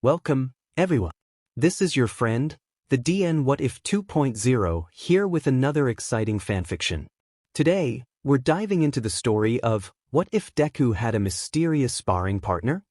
Welcome, everyone. This is your friend, the DN WhatIf 2.0, here with another exciting fanfiction. Today, we're diving into the story of What If Deku Had a Mysterious Sparring Partner?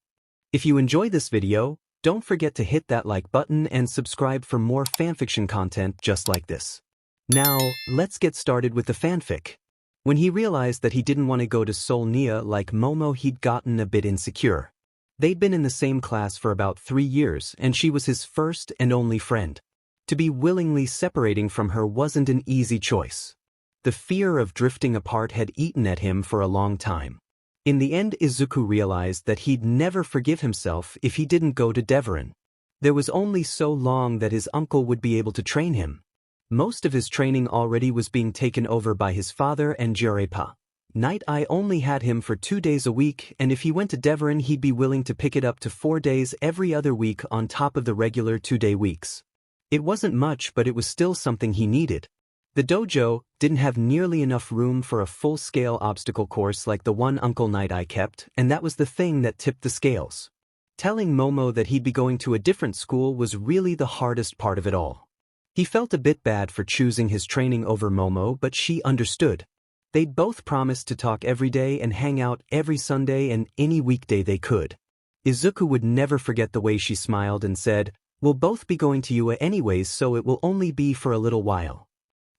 If you enjoy this video, don't forget to hit that like button and subscribe for more fanfiction content just like this. Now, let's get started with the fanfic. When he realized that he didn't want to go to Seoul Nia like Momo, he'd gotten a bit insecure. They'd been in the same class for about 3 years, and she was his first and only friend. To be willingly separating from her wasn't an easy choice. The fear of drifting apart had eaten at him for a long time. In the end, Izuku realized that he'd never forgive himself if he didn't go to Deveron. There was only so long that his uncle would be able to train him. Most of his training already was being taken over by his father and Jurepa. Night Eye only had him for 2 days a week, and if he went to Deveron, he'd be willing to pick it up to 4 days every other week on top of the regular 2-day weeks. It wasn't much, but it was still something he needed. The dojo didn't have nearly enough room for a full-scale obstacle course like the one Uncle Night Eye kept, and that was the thing that tipped the scales. Telling Momo that he'd be going to a different school was really the hardest part of it all. He felt a bit bad for choosing his training over Momo, but she understood. They'd both promised to talk every day and hang out every Sunday and any weekday they could. Izuku would never forget the way she smiled and said, "We'll both be going to UA anyways, so it will only be for a little while."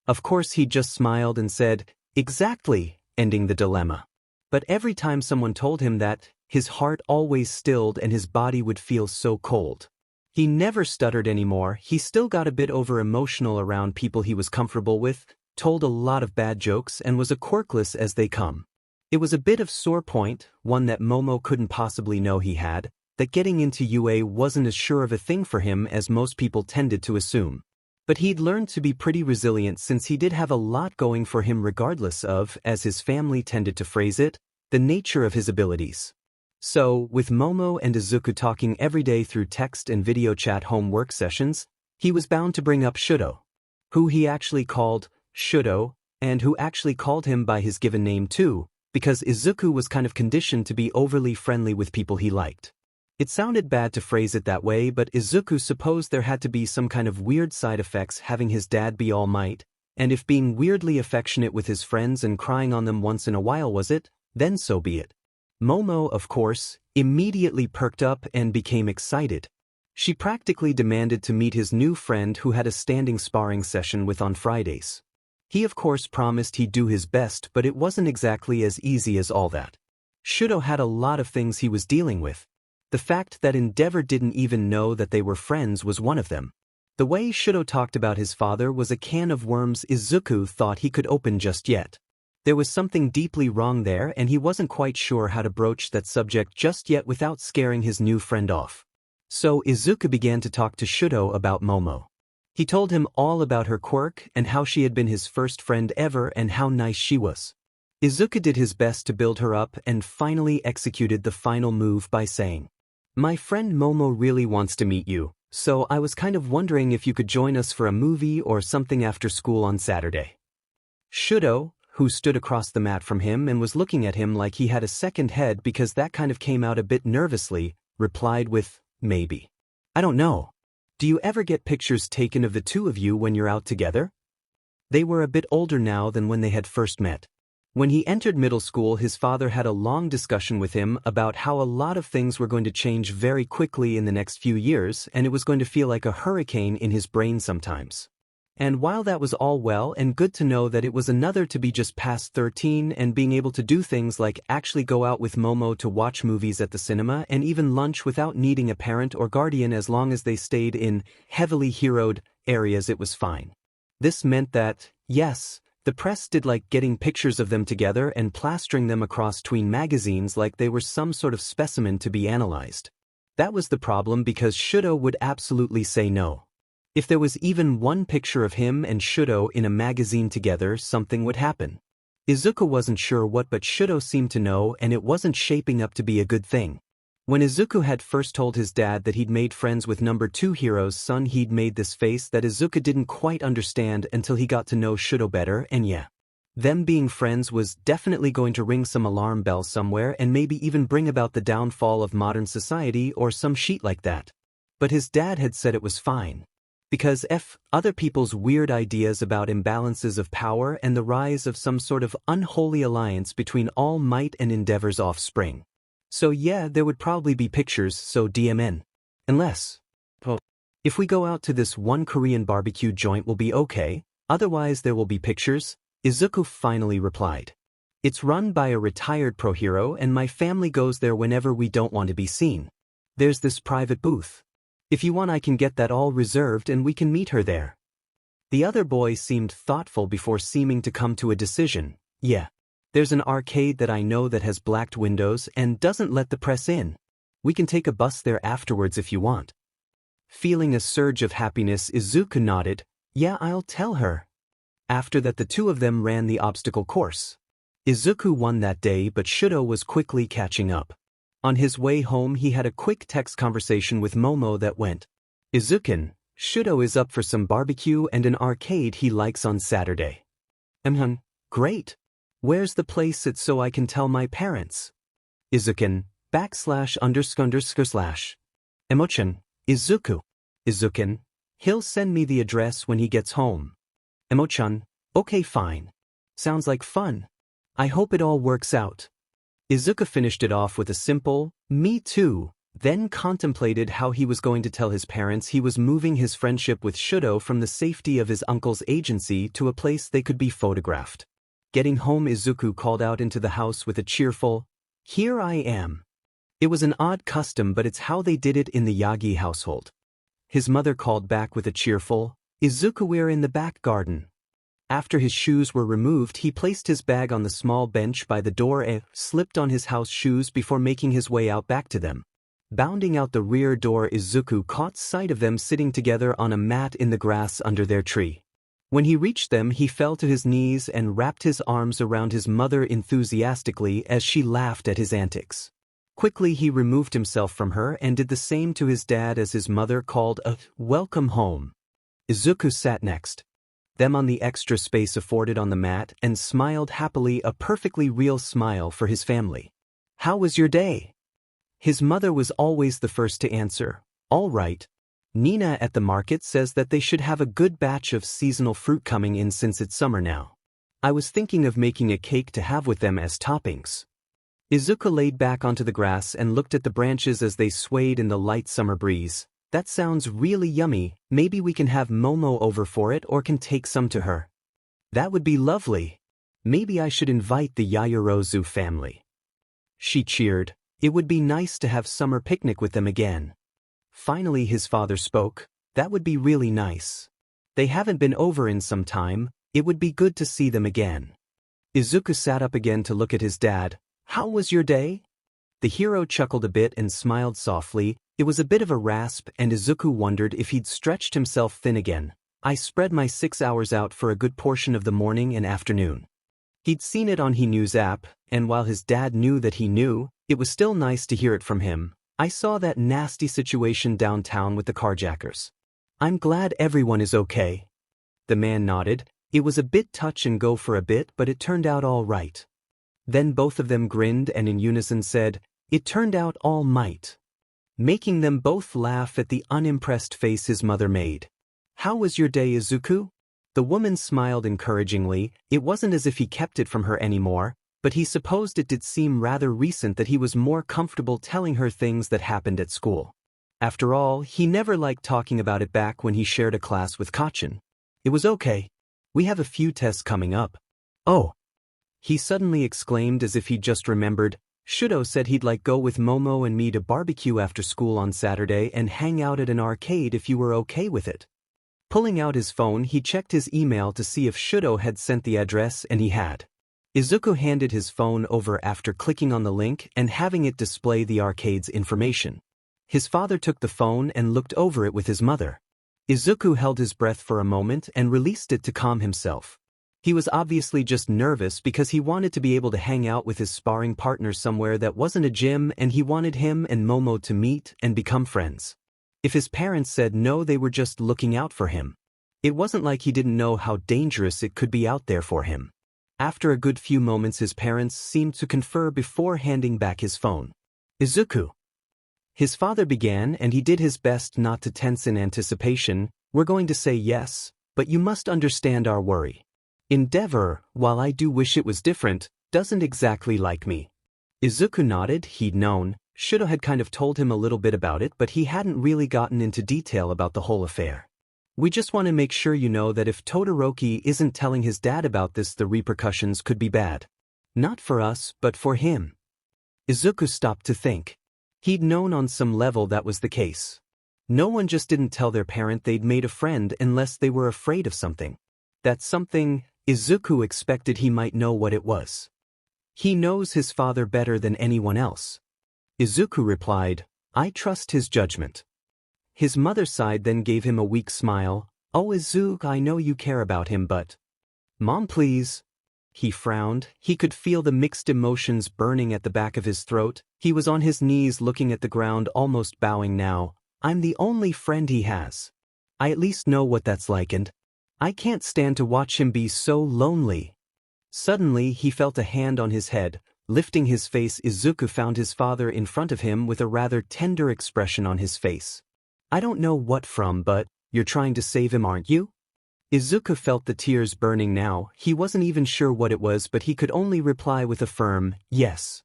Of course, he just smiled and said, "Exactly," ending the dilemma. But every time someone told him that, his heart always stilled and his body would feel so cold. He never stuttered anymore. He still got a bit over-emotional around people he was comfortable with, told a lot of bad jokes, and was as quirkless as they come. It was a bit of sore point, one that Momo couldn't possibly know he had, that getting into UA wasn't as sure of a thing for him as most people tended to assume. But he'd learned to be pretty resilient since he did have a lot going for him regardless of, as his family tended to phrase it, the nature of his abilities. So, with Momo and Izuku talking every day through text and video chat home work sessions, he was bound to bring up Shudo, who he actually called Shudo, and who actually called him by his given name too, because Izuku was kind of conditioned to be overly friendly with people he liked. It sounded bad to phrase it that way, but Izuku supposed there had to be some kind of weird side effects having his dad be All Might, and if being weirdly affectionate with his friends and crying on them once in a while was it, then so be it. Momo, of course, immediately perked up and became excited. She practically demanded to meet his new friend who had a standing sparring session with on Fridays. He of course promised he'd do his best, but it wasn't exactly as easy as all that. Shudo had a lot of things he was dealing with. The fact that Endeavor didn't even know that they were friends was one of them. The way Shudo talked about his father was a can of worms Izuku thought he could open just yet. There was something deeply wrong there, and he wasn't quite sure how to broach that subject just yet without scaring his new friend off. So Izuku began to talk to Shudo about Momo. He told him all about her quirk and how she had been his first friend ever and how nice she was. Izuku did his best to build her up and finally executed the final move by saying, "My friend Momo really wants to meet you, so I was kind of wondering if you could join us for a movie or something after school on Saturday." Shudo, who stood across the mat from him and was looking at him like he had a second head because that kind of came out a bit nervously, replied with, "Maybe. I don't know. Do you ever get pictures taken of the two of you when you're out together?" They were a bit older now than when they had first met. When he entered middle school, his father had a long discussion with him about how a lot of things were going to change very quickly in the next few years, and it was going to feel like a hurricane in his brain sometimes. And while that was all well and good to know that it was another to be just past 13 and being able to do things like actually go out with Momo to watch movies at the cinema and even lunch without needing a parent or guardian as long as they stayed in heavily heroed areas, it was fine. This meant that, yes, the press did like getting pictures of them together and plastering them across tween magazines like they were some sort of specimen to be analyzed. That was the problem because Shudo would absolutely say no. If there was even one picture of him and Shudo in a magazine together, something would happen. Izuku wasn't sure what, but Shudo seemed to know, and it wasn't shaping up to be a good thing. When Izuku had first told his dad that he'd made friends with number 2 hero's son, he'd made this face that Izuku didn't quite understand until he got to know Shudo better, and yeah. Them being friends was definitely going to ring some alarm bells somewhere and maybe even bring about the downfall of modern society or some shit like that. but his dad had said it was fine. Because other people's weird ideas about imbalances of power and the rise of some sort of unholy alliance between All Might and Endeavor's offspring. So yeah, there would probably be pictures, so DMN. Unless, well, if we go out to this one Korean barbecue joint will be okay, otherwise there will be pictures, Izuku finally replied. It's run by a retired pro hero and my family goes there whenever we don't want to be seen. There's this private booth. If you want I can get that all reserved and we can meet her there. The other boy seemed thoughtful before seeming to come to a decision. Yeah. There's an arcade that I know that has blacked windows and doesn't let the press in. We can take a bus there afterwards if you want. Feeling a surge of happiness, Izuku nodded. Yeah, I'll tell her. After that the two of them ran the obstacle course. Izuku won that day but Shudo was quickly catching up. On his way home he had a quick text conversation with Momo that went, Izuku, Shudo is up for some barbecue and an arcade he likes on Saturday. Great. Where's the place at so I can tell my parents? Izuku, /_/. Emochan, Izuku. Izuku, he'll send me the address when he gets home. Emochan, okay fine. Sounds like fun. I hope it all works out. Izuku finished it off with a simple, me too, then contemplated how he was going to tell his parents he was moving his friendship with Shudo from the safety of his uncle's agency to a place they could be photographed. Getting home Izuku called out into the house with a cheerful, here I am. It was an odd custom but it's how they did it in the Yagi household. His mother called back with a cheerful, Izuku we're in the back garden. After his shoes were removed he placed his bag on the small bench by the door and slipped on his house shoes before making his way out back to them. Bounding out the rear door Izuku caught sight of them sitting together on a mat in the grass under their tree. When he reached them he fell to his knees and wrapped his arms around his mother enthusiastically as she laughed at his antics. Quickly he removed himself from her and did the same to his dad as his mother called a welcome home. Izuku sat next them on the extra space afforded on the mat and smiled happily, a perfectly real smile for his family. How was your day? His mother was always the first to answer. All right. Nina at the market says that they should have a good batch of seasonal fruit coming in since it's summer now. I was thinking of making a cake to have with them as toppings. Izuku laid back onto the grass and looked at the branches as they swayed in the light summer breeze. That sounds really yummy, maybe we can have Momo over for it or can take some to her. That would be lovely. Maybe I should invite the Yayorozu family. She cheered. It would be nice to have summer picnic with them again. Finally his father spoke. That would be really nice. They haven't been over in some time, it would be good to see them again. Izuku sat up again to look at his dad. How was your day? The hero chuckled a bit and smiled softly. It was a bit of a rasp and Izuku wondered if he'd stretched himself thin again. I spread my 6 hours out for a good portion of the morning and afternoon. He'd seen it on He Knew's app, and while his dad knew that he knew, it was still nice to hear it from him. I saw that nasty situation downtown with the carjackers. I'm glad everyone is okay. The man nodded. It was a bit touch and go for a bit but it turned out all right. Then both of them grinned and in unison said, it turned out all might. Making them both laugh at the unimpressed face his mother made. How was your day, Izuku? The woman smiled encouragingly. It wasn't as if he kept it from her anymore, but he supposed it did seem rather recent that he was more comfortable telling her things that happened at school. After all, he never liked talking about it back when he shared a class with Kachin. It was okay. We have a few tests coming up. Oh! He suddenly exclaimed as if he'd just remembered. Shudo said he'd like go with Momo and me to barbecue after school on Saturday and hang out at an arcade if you were okay with it. Pulling out his phone he checked his email to see if Shudo had sent the address and he had. Izuku handed his phone over after clicking on the link and having it display the arcade's information. His father took the phone and looked over it with his mother. Izuku held his breath for a moment and released it to calm himself. He was obviously just nervous because he wanted to be able to hang out with his sparring partner somewhere that wasn't a gym and he wanted him and Momo to meet and become friends. If his parents said no, they were just looking out for him. It wasn't like he didn't know how dangerous it could be out there for him. After a good few moments his parents seemed to confer before handing back his phone. Izuku. His father began, and he did his best not to tense in anticipation. We're going to say yes, but you must understand our worry. Endeavor, while I do wish it was different, doesn't exactly like me. Izuku nodded. He'd known. Shudo had kind of told him a little bit about it, but he hadn't really gotten into detail about the whole affair. We just want to make sure you know that if Todoroki isn't telling his dad about this, the repercussions could be bad. Not for us, but for him. Izuku stopped to think. He'd known on some level that was the case. No one just didn't tell their parent they'd made a friend unless they were afraid of something. That something, Izuku expected he might know what it was. He knows his father better than anyone else. Izuku replied, I trust his judgment. His mother sighed, then gave him a weak smile. Oh Izuku, I know you care about him, but… Mom, please. He frowned. He could feel the mixed emotions burning at the back of his throat. He was on his knees looking at the ground, almost bowing now. I'm the only friend he has. I at least know what that's like, and I can't stand to watch him be so lonely. Suddenly he felt a hand on his head. Lifting his face, Izuku found his father in front of him with a rather tender expression on his face. I don't know what from, but you're trying to save him, aren't you? Izuku felt the tears burning now. He wasn't even sure what it was, but he could only reply with a firm yes.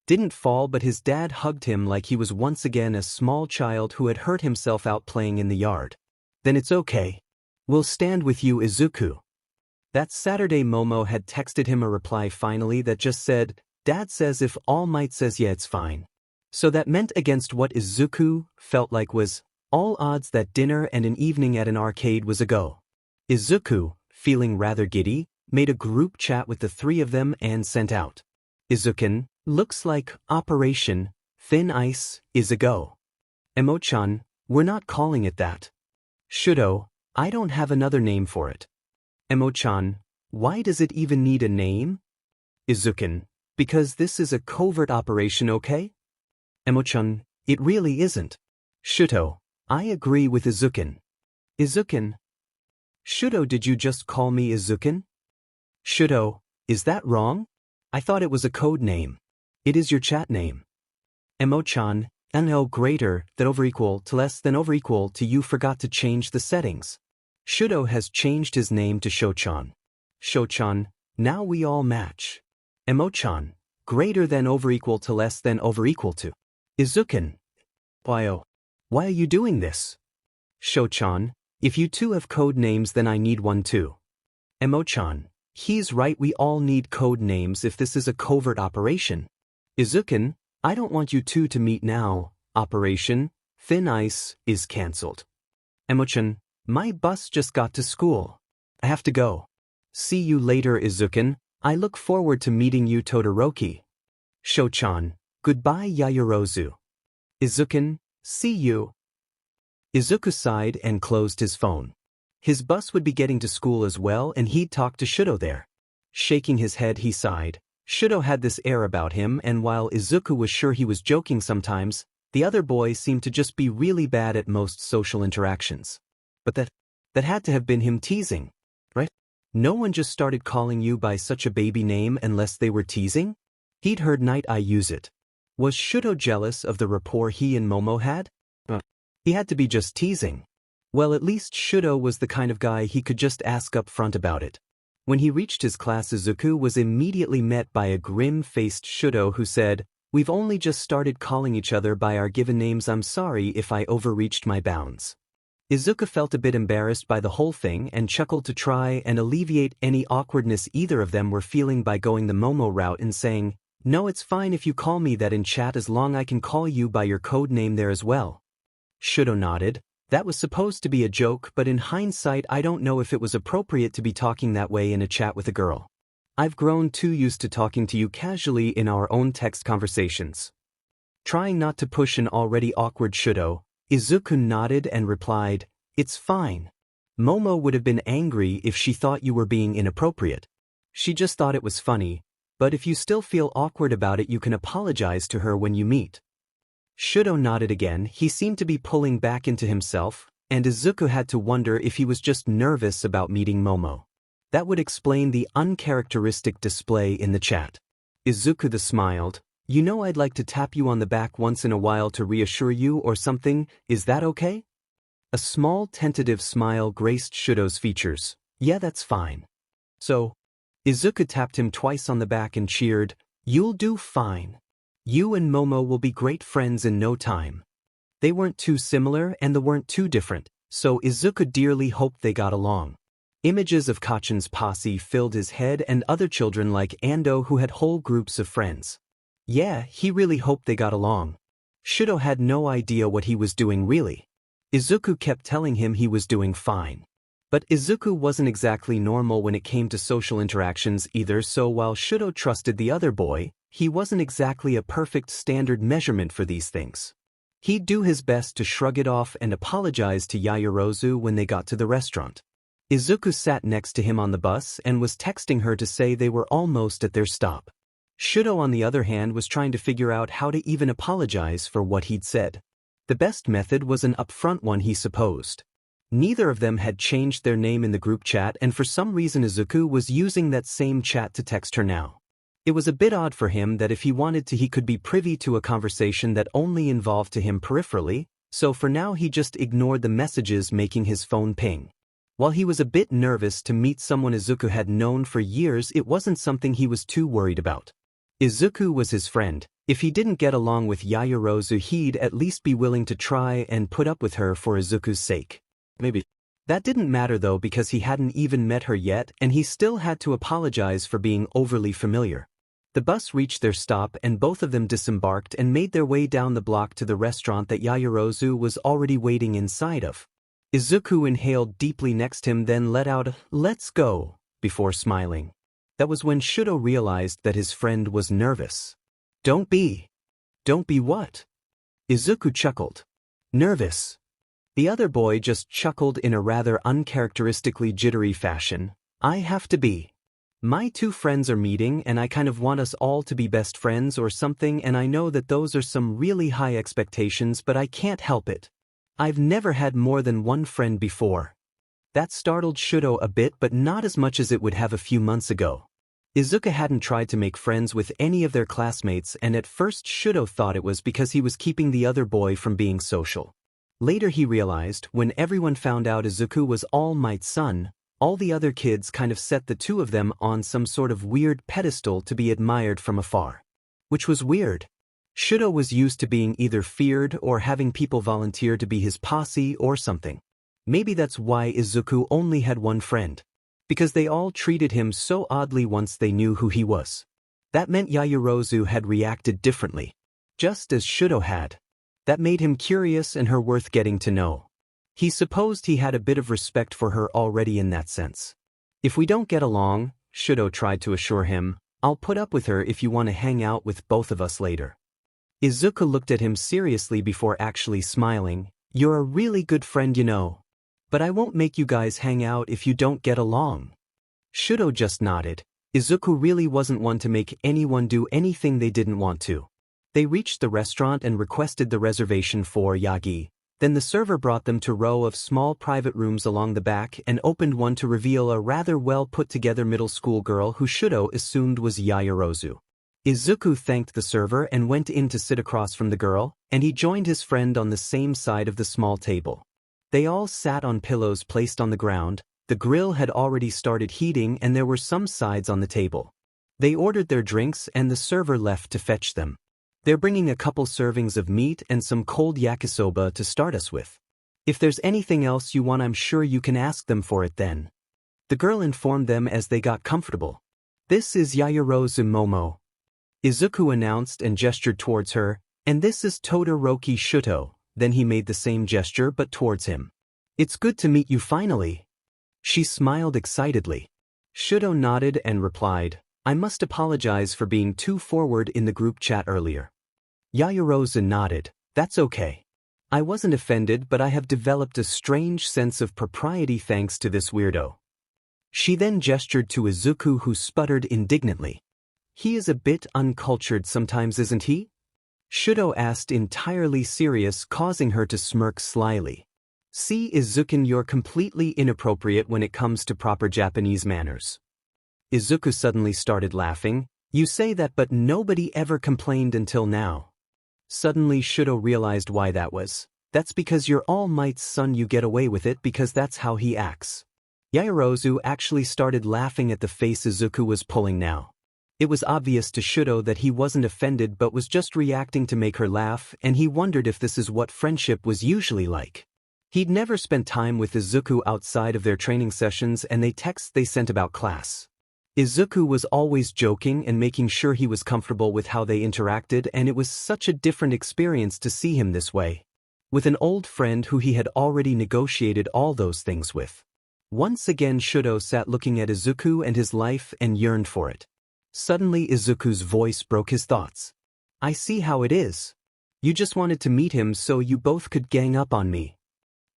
Didn't fall, but his dad hugged him like he was once again a small child who had hurt himself out playing in the yard. Then it's okay. We'll stand with you, Izuku. That Saturday Momo had texted him a reply finally that just said, Dad says if All Might says yeah, it's fine. So that meant against what Izuku felt like was all odds that dinner and an evening at an arcade was a go. Izuku, feeling rather giddy, made a group chat with the three of them and sent out. Izukin, looks like Operation Thin Ice is a go. Emo-chan, we're not calling it that. Shudo, I don't have another name for it. Emo-chan, why does it even need a name? Izukin, because this is a covert operation, okay? Emo-chan, it really isn't. Shudo, I agree with Izukin. Izukin. Shudo, did you just call me Izukin? Shudo, is that wrong? I thought it was a code name. It is your chat name. Emo-chan, no greater than over equal to less than over equal to you forgot to change the settings. Shudo has changed his name to Sho-chan. Sho-chan, now we all match. Emo-chan, greater than over equal to less than over equal to. Izukin. Why are you doing this? Sho-chan, if you two have code names then I need one too. Emo-chan, he's right, we all need code names if this is a covert operation. Izukin, I don't want you two to meet now. Operation Thin Ice is cancelled. Emo-chan, my bus just got to school. I have to go. See you later, Izukin. I look forward to meeting you, Todoroki. Sho-chan, goodbye, Yayorozu. Izukin, see you. Izuku sighed and closed his phone. His bus would be getting to school as well, and he'd talk to Shudo there. Shaking his head, he sighed. Shudo had this air about him, and while Izuku was sure he was joking sometimes, the other boy seemed to just be really bad at most social interactions. But that had to have been him teasing, right? No one just started calling you by such a baby name unless they were teasing? He'd heard Night Eye use it. Was Shudo jealous of the rapport he and Momo had? He had to be just teasing. Well, at least Shudo was the kind of guy he could just ask up front about it. When he reached his class, Izuku was immediately met by a grim-faced Shudo who said, We've only just started calling each other by our given names. I'm sorry if I overreached my bounds. Izuku felt a bit embarrassed by the whole thing and chuckled to try and alleviate any awkwardness either of them were feeling by going the Momo route and saying, No, it's fine if you call me that in chat as long I can call you by your code name there as well. Shudo nodded. That was supposed to be a joke, but in hindsight I don't know if it was appropriate to be talking that way in a chat with a girl. I've grown too used to talking to you casually in our own text conversations. Trying not to push an already awkward Shudo, Izuku nodded and replied, It's fine. Momo would have been angry if she thought you were being inappropriate. She just thought it was funny, but if you still feel awkward about it you can apologize to her when you meet. Shudo nodded again. He seemed to be pulling back into himself, and Izuku had to wonder if he was just nervous about meeting Momo. That would explain the uncharacteristic display in the chat. Izuku smiled. You know I'd like to tap you on the back once in a while to reassure you or something, is that okay? A small tentative smile graced Shudo's features. Yeah, that's fine. So, Izuku tapped him twice on the back and cheered, "You'll do fine. You and Momo will be great friends in no time." They weren't too similar and they weren't too different, so Izuku dearly hoped they got along. Images of Kachan's posse filled his head and other children like Ando who had whole groups of friends. Yeah, he really hoped they got along. Shudo had no idea what he was doing really. Izuku kept telling him he was doing fine. But Izuku wasn't exactly normal when it came to social interactions either, so while Shudo trusted the other boy, he wasn't exactly a perfect standard measurement for these things. He'd do his best to shrug it off and apologize to Yaoyorozu when they got to the restaurant. Izuku sat next to him on the bus and was texting her to say they were almost at their stop. Shudo on the other hand was trying to figure out how to even apologize for what he'd said. The best method was an upfront one, he supposed. Neither of them had changed their name in the group chat, and for some reason Izuku was using that same chat to text her now. It was a bit odd for him that if he wanted to he could be privy to a conversation that only involved to him peripherally, so for now he just ignored the messages making his phone ping. While he was a bit nervous to meet someone Izuku had known for years, it wasn't something he was too worried about. Izuku was his friend. If he didn't get along with Yaoyorozu, he'd at least be willing to try and put up with her for Izuku's sake. Maybe. That didn't matter though, because he hadn't even met her yet and he still had to apologize for being overly familiar. The bus reached their stop and both of them disembarked and made their way down the block to the restaurant that Yaoyorozu was already waiting inside of. Izuku inhaled deeply next him, then let out a "let's go" before smiling. That was when Shudo realized that his friend was nervous. Don't be what?" Izuku chuckled. "Nervous." The other boy just chuckled in a rather uncharacteristically jittery fashion. "I have to be. My two friends are meeting and I kind of want us all to be best friends or something, and I know that those are some really high expectations, but I can't help it. I've never had more than one friend before." That startled Shudo a bit, but not as much as it would have a few months ago. Izuku hadn't tried to make friends with any of their classmates, and at first Shudo thought it was because he was keeping the other boy from being social. Later he realized, when everyone found out Izuku was All Might's son, all the other kids kind of set the two of them on some sort of weird pedestal to be admired from afar. Which was weird. Shudo was used to being either feared or having people volunteer to be his posse or something. Maybe that's why Izuku only had one friend. Because they all treated him so oddly once they knew who he was. That meant Yaoyorozu had reacted differently. Just as Shudo had. That made him curious and her worth getting to know. He supposed he had a bit of respect for her already in that sense. "If we don't get along," Shudo tried to assure him, "I'll put up with her if you want to hang out with both of us later." Izuku looked at him seriously before actually smiling. "You're a really good friend, you know. But I won't make you guys hang out if you don't get along." Shudo just nodded. Izuku really wasn't one to make anyone do anything they didn't want to. They reached the restaurant and requested the reservation for Yagi. Then the server brought them to a row of small private rooms along the back and opened one to reveal a rather well put together middle school girl who Shudo assumed was Yaoyorozu. Izuku thanked the server and went in to sit across from the girl, and he joined his friend on the same side of the small table. They all sat on pillows placed on the ground. The grill had already started heating and there were some sides on the table. They ordered their drinks and the server left to fetch them. "They're bringing a couple servings of meat and some cold yakisoba to start us with. If there's anything else you want, I'm sure you can ask them for it then." The girl informed them as they got comfortable. "This is Yaoyorozu Momo," Izuku announced and gestured towards her, "and this is Todoroki Shuto." Then he made the same gesture but towards him. "It's good to meet you finally." She smiled excitedly. Shudo nodded and replied, "I must apologize for being too forward in the group chat earlier." Yaoyorozu nodded. "That's okay. I wasn't offended, but I have developed a strange sense of propriety thanks to this weirdo." She then gestured to Izuku, who sputtered indignantly. "He is a bit uncultured sometimes, isn't he?" Shudo asked, entirely serious, causing her to smirk slyly. "See, Izuku, you're completely inappropriate when it comes to proper Japanese manners." Izuku suddenly started laughing. You say that but nobody ever complained until now. Suddenly Shudo realized why that was. That's because you're All Might's son, you get away with it because that's how he acts. Yaoyorozu actually started laughing at the face Izuku was pulling now. It was obvious to Shudo that he wasn't offended but was just reacting to make her laugh, and he wondered if this is what friendship was usually like. He'd never spent time with Izuku outside of their training sessions and the texts they sent about class. Izuku was always joking and making sure he was comfortable with how they interacted, and it was such a different experience to see him this way. With an old friend who he had already negotiated all those things with. Once again Shudo sat looking at Izuku and his life and yearned for it. Suddenly Izuku's voice broke his thoughts. I see how it is. You just wanted to meet him so you both could gang up on me.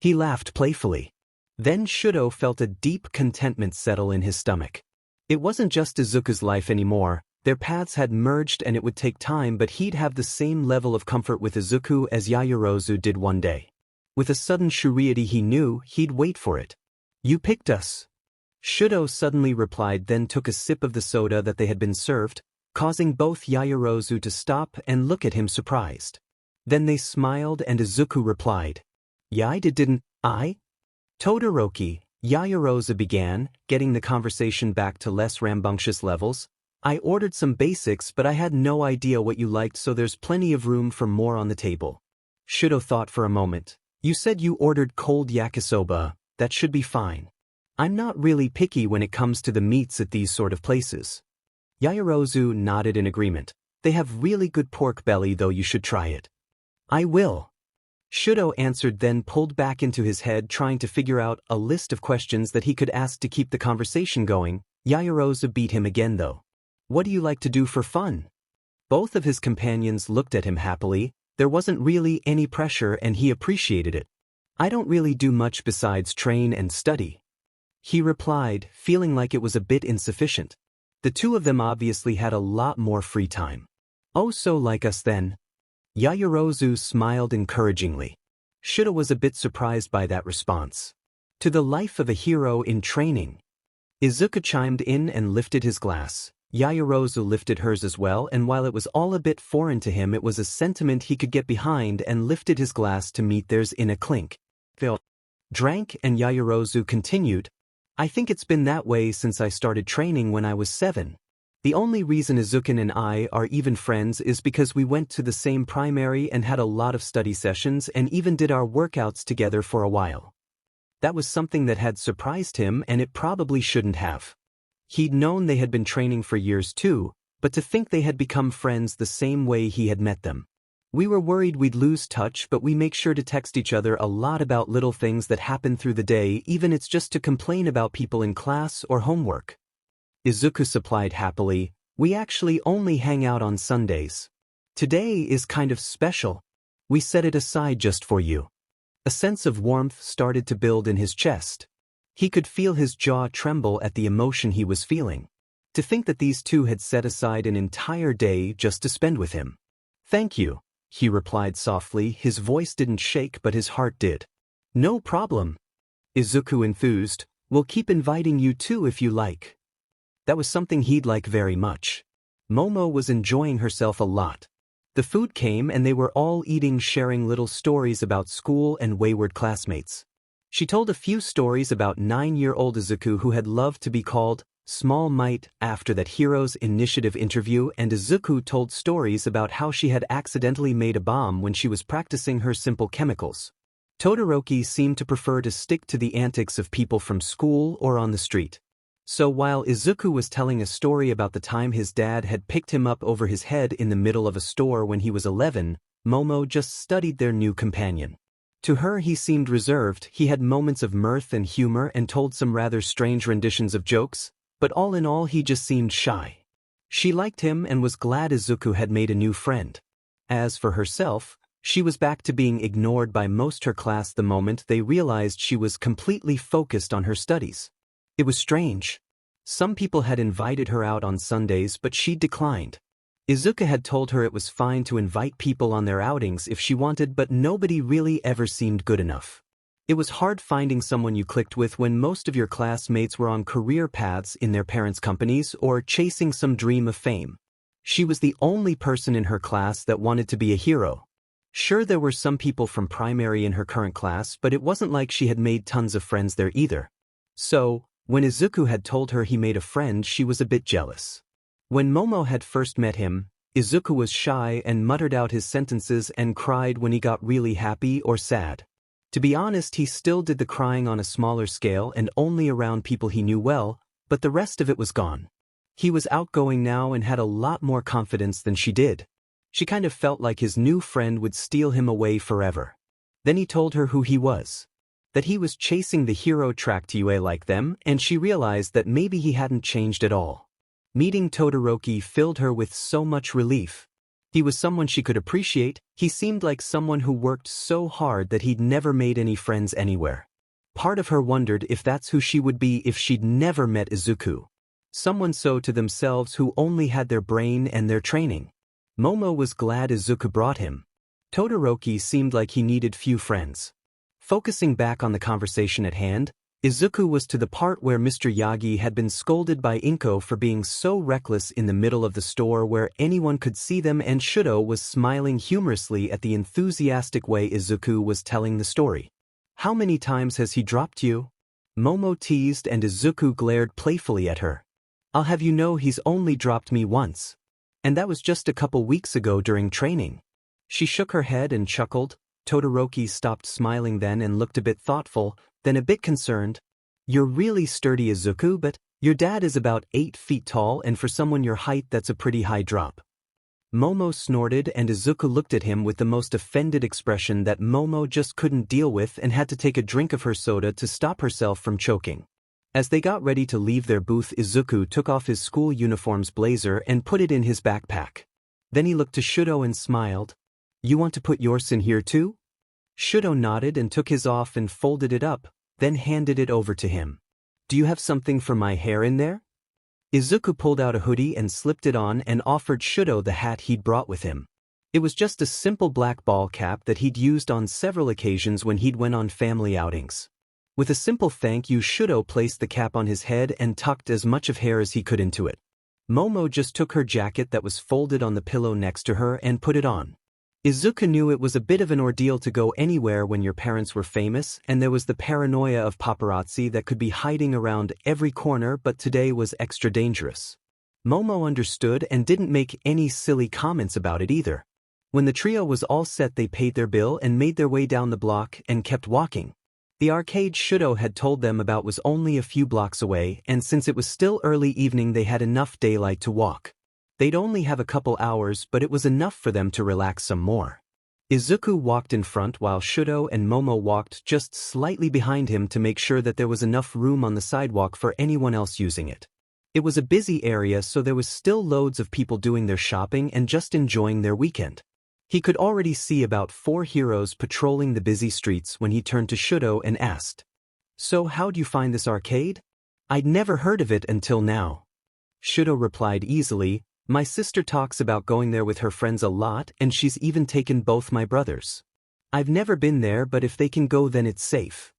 He laughed playfully. Then Shudo felt a deep contentment settle in his stomach. It wasn't just Izuku's life anymore, their paths had merged and it would take time, but he'd have the same level of comfort with Izuku as Yaoyorozu did one day. With a sudden surety he knew he'd wait for it. You picked us. Shudo suddenly replied, then took a sip of the soda that they had been served, causing both Yaoyorozu to stop and look at him surprised. Then they smiled and Izuku replied. Yeah, I didn't I? Todoroki, Yaoyorozu began, getting the conversation back to less rambunctious levels. I ordered some basics but I had no idea what you liked, so there's plenty of room for more on the table. Shudo thought for a moment. You said you ordered cold yakisoba, that should be fine. I'm not really picky when it comes to the meats at these sort of places. Yaoyorozu nodded in agreement. They have really good pork belly though, you should try it. I will. Shudo answered, then pulled back into his head trying to figure out a list of questions that he could ask to keep the conversation going. Yaoyorozu beat him again though. What do you like to do for fun? Both of his companions looked at him happily. There wasn't really any pressure and he appreciated it. I don't really do much besides train and study. He replied, feeling like it was a bit insufficient. The two of them obviously had a lot more free time. Oh, so like us then? Yaoyorozu smiled encouragingly. Shudo was a bit surprised by that response. To the life of a hero in training. Izuku chimed in and lifted his glass. Yaoyorozu lifted hers as well, and while it was all a bit foreign to him, it was a sentiment he could get behind, and lifted his glass to meet theirs in a clink. Phil drank and Yaoyorozu continued. I think it's been that way since I started training when I was 7. The only reason Izuku and I are even friends is because we went to the same primary and had a lot of study sessions and even did our workouts together for a while. That was something that had surprised him, and it probably shouldn't have. He'd known they had been training for years too, but to think they had become friends the same way he had met them. We were worried we'd lose touch, but we make sure to text each other a lot about little things that happen through the day, even it's just to complain about people in class or homework. Izuku supplied happily. We actually only hang out on Sundays. Today is kind of special. We set it aside just for you. A sense of warmth started to build in his chest. He could feel his jaw tremble at the emotion he was feeling. To think that these two had set aside an entire day just to spend with him. Thank you, he replied softly. His voice didn't shake but his heart did. No problem. Izuku enthused. We'll keep inviting you too if you like. That was something he'd like very much. Momo was enjoying herself a lot. The food came and they were all eating, sharing little stories about school and wayward classmates. She told a few stories about 9-year-old Izuku who had loved to be called Small Might after that Hero's Initiative interview, and Izuku told stories about how she had accidentally made a bomb when she was practicing her simple chemicals. Todoroki seemed to prefer to stick to the antics of people from school or on the street. So while Izuku was telling a story about the time his dad had picked him up over his head in the middle of a store when he was 11, Momo just studied their new companion. To her he seemed reserved. He had moments of mirth and humor and told some rather strange renditions of jokes, but all in all he just seemed shy. She liked him and was glad Izuku had made a new friend. As for herself, she was back to being ignored by most her class the moment they realized she was completely focused on her studies. It was strange. Some people had invited her out on Sundays but she declined. Izuku had told her it was fine to invite people on their outings if she wanted, but nobody really ever seemed good enough. It was hard finding someone you clicked with when most of your classmates were on career paths in their parents' companies or chasing some dream of fame. She was the only person in her class that wanted to be a hero. Sure, there were some people from primary in her current class, but it wasn't like she had made tons of friends there either. So, when Izuku had told her he made a friend, she was a bit jealous. When Momo had first met him, Izuku was shy and muttered out his sentences and cried when he got really happy or sad. To be honest, he still did the crying on a smaller scale and only around people he knew well, but the rest of it was gone. He was outgoing now and had a lot more confidence than she did. She kind of felt like his new friend would steal him away forever. Then he told her who he was. That he was chasing the hero track to UA like them, and she realized that maybe he hadn't changed at all. Meeting Todoroki filled her with so much relief. He was someone she could appreciate. He seemed like someone who worked so hard that he'd never made any friends anywhere. Part of her wondered if that's who she would be if she'd never met Izuku. Someone so to themselves who only had their brain and their training. Momo was glad Izuku brought him. Todoroki seemed like he needed few friends. Focusing back on the conversation at hand, Izuku was to the part where Mr. Yagi had been scolded by Inko for being so reckless in the middle of the store where anyone could see them, and Shudo was smiling humorously at the enthusiastic way Izuku was telling the story. "How many times has he dropped you?" Momo teased, and Izuku glared playfully at her. "I'll have you know he's only dropped me once. And that was just a couple weeks ago during training." She shook her head and chuckled. Todoroki stopped smiling then and looked a bit thoughtful, then a bit concerned. "You're really sturdy, Izuku, but your dad is about 8 feet tall, and for someone your height that's a pretty high drop." Momo snorted, and Izuku looked at him with the most offended expression that Momo just couldn't deal with and had to take a drink of her soda to stop herself from choking. As they got ready to leave their booth, Izuku took off his school uniform's blazer and put it in his backpack. Then he looked to Shudo and smiled. "You want to put yours in here too?" Shudo nodded and took his off and folded it up, then handed it over to him. "Do you have something for my hair in there?" Izuku pulled out a hoodie and slipped it on and offered Shudo the hat he'd brought with him. It was just a simple black ball cap that he'd used on several occasions when he'd went on family outings. With a simple thank you, Shudo placed the cap on his head and tucked as much of hair as he could into it. Momo just took her jacket that was folded on the pillow next to her and put it on. Izuku knew it was a bit of an ordeal to go anywhere when your parents were famous, and there was the paranoia of paparazzi that could be hiding around every corner, but today was extra dangerous. Momo understood and didn't make any silly comments about it either. When the trio was all set, they paid their bill and made their way down the block and kept walking. The arcade Shudo had told them about was only a few blocks away, and since it was still early evening, they had enough daylight to walk. They'd only have a couple hours, but it was enough for them to relax some more. Izuku walked in front while Shudo and Momo walked just slightly behind him to make sure that there was enough room on the sidewalk for anyone else using it. It was a busy area, so there was still loads of people doing their shopping and just enjoying their weekend. He could already see about 4 heroes patrolling the busy streets when he turned to Shudo and asked, "So how'd you find this arcade? I'd never heard of it until now." Shudo replied easily, "My sister talks about going there with her friends a lot, and she's even taken both my brothers. I've never been there, but if they can go, then it's safe."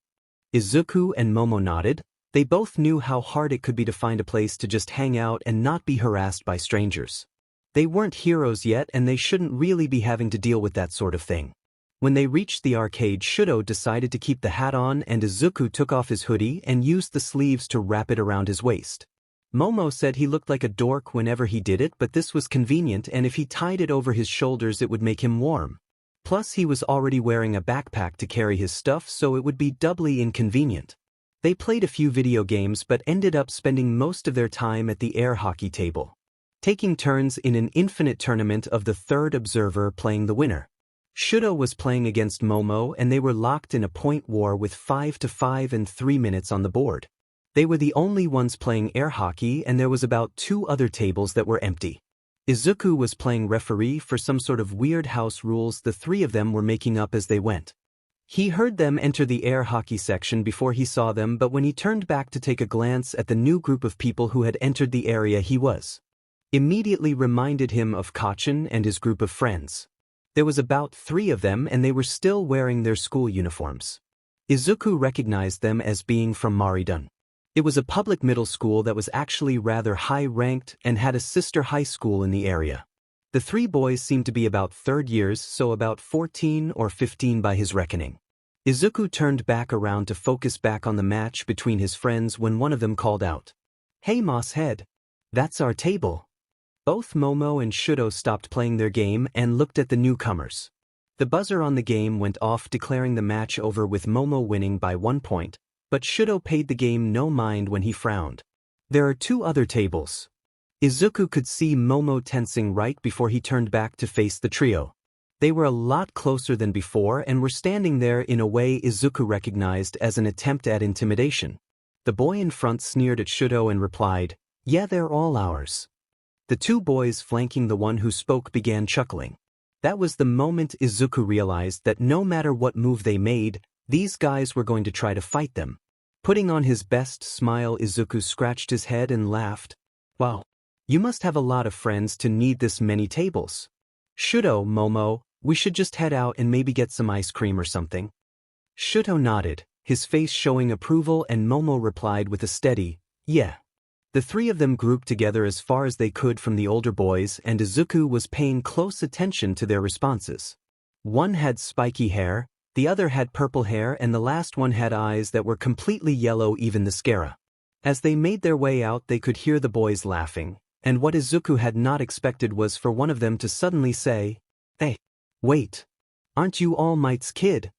Izuku and Momo nodded. They both knew how hard it could be to find a place to just hang out and not be harassed by strangers. They weren't heroes yet, and they shouldn't really be having to deal with that sort of thing. When they reached the arcade, Shudo decided to keep the hat on, and Izuku took off his hoodie and used the sleeves to wrap it around his waist. Momo said he looked like a dork whenever he did it, but this was convenient, and if he tied it over his shoulders it would make him warm. Plus he was already wearing a backpack to carry his stuff, so it would be doubly inconvenient. They played a few video games but ended up spending most of their time at the air hockey table, taking turns in an infinite tournament of the third observer playing the winner. Shudo was playing against Momo, and they were locked in a point war with 5-5 and 3 minutes on the board. They were the only ones playing air hockey, and there was about 2 other tables that were empty. Izuku was playing referee for some sort of weird house rules the 3 of them were making up as they went. He heard them enter the air hockey section before he saw them, but when he turned back to take a glance at the new group of people who had entered the area, he was immediately reminded him of Kachin and his group of friends. There was about 3 of them, and they were still wearing their school uniforms. Izuku recognized them as being from Maridun. It was a public middle school that was actually rather high-ranked and had a sister high school in the area. The three boys seemed to be about third years, so about 14 or 15 by his reckoning. Izuku turned back around to focus back on the match between his friends when one of them called out, "Hey Moss Head, that's our table." Both Momo and Shudo stopped playing their game and looked at the newcomers. The buzzer on the game went off declaring the match over with Momo winning by 1 point, but Shudo paid the game no mind when he frowned. There are 2 other tables. Izuku could see Momo tensing right before he turned back to face the trio. They were a lot closer than before and were standing there in a way Izuku recognized as an attempt at intimidation. The boy in front sneered at Shudo and replied, "Yeah, they're all ours." The 2 boys flanking the one who spoke began chuckling. That was the moment Izuku realized that no matter what move they made, these guys were going to try to fight them. Putting on his best smile, Izuku scratched his head and laughed. "Wow, you must have a lot of friends to need this many tables. Shudo, Momo, we should just head out and maybe get some ice cream or something." Shudo nodded, his face showing approval, and Momo replied with a steady, "Yeah." The 3 of them grouped together as far as they could from the older boys, and Izuku was paying close attention to their responses. One had spiky hair, the other had purple hair, and the last one had eyes that were completely yellow, even the mascara. As they made their way out, they could hear the boys laughing, and what Izuku had not expected was for one of them to suddenly say, "Hey, wait, aren't you All Might's kid?"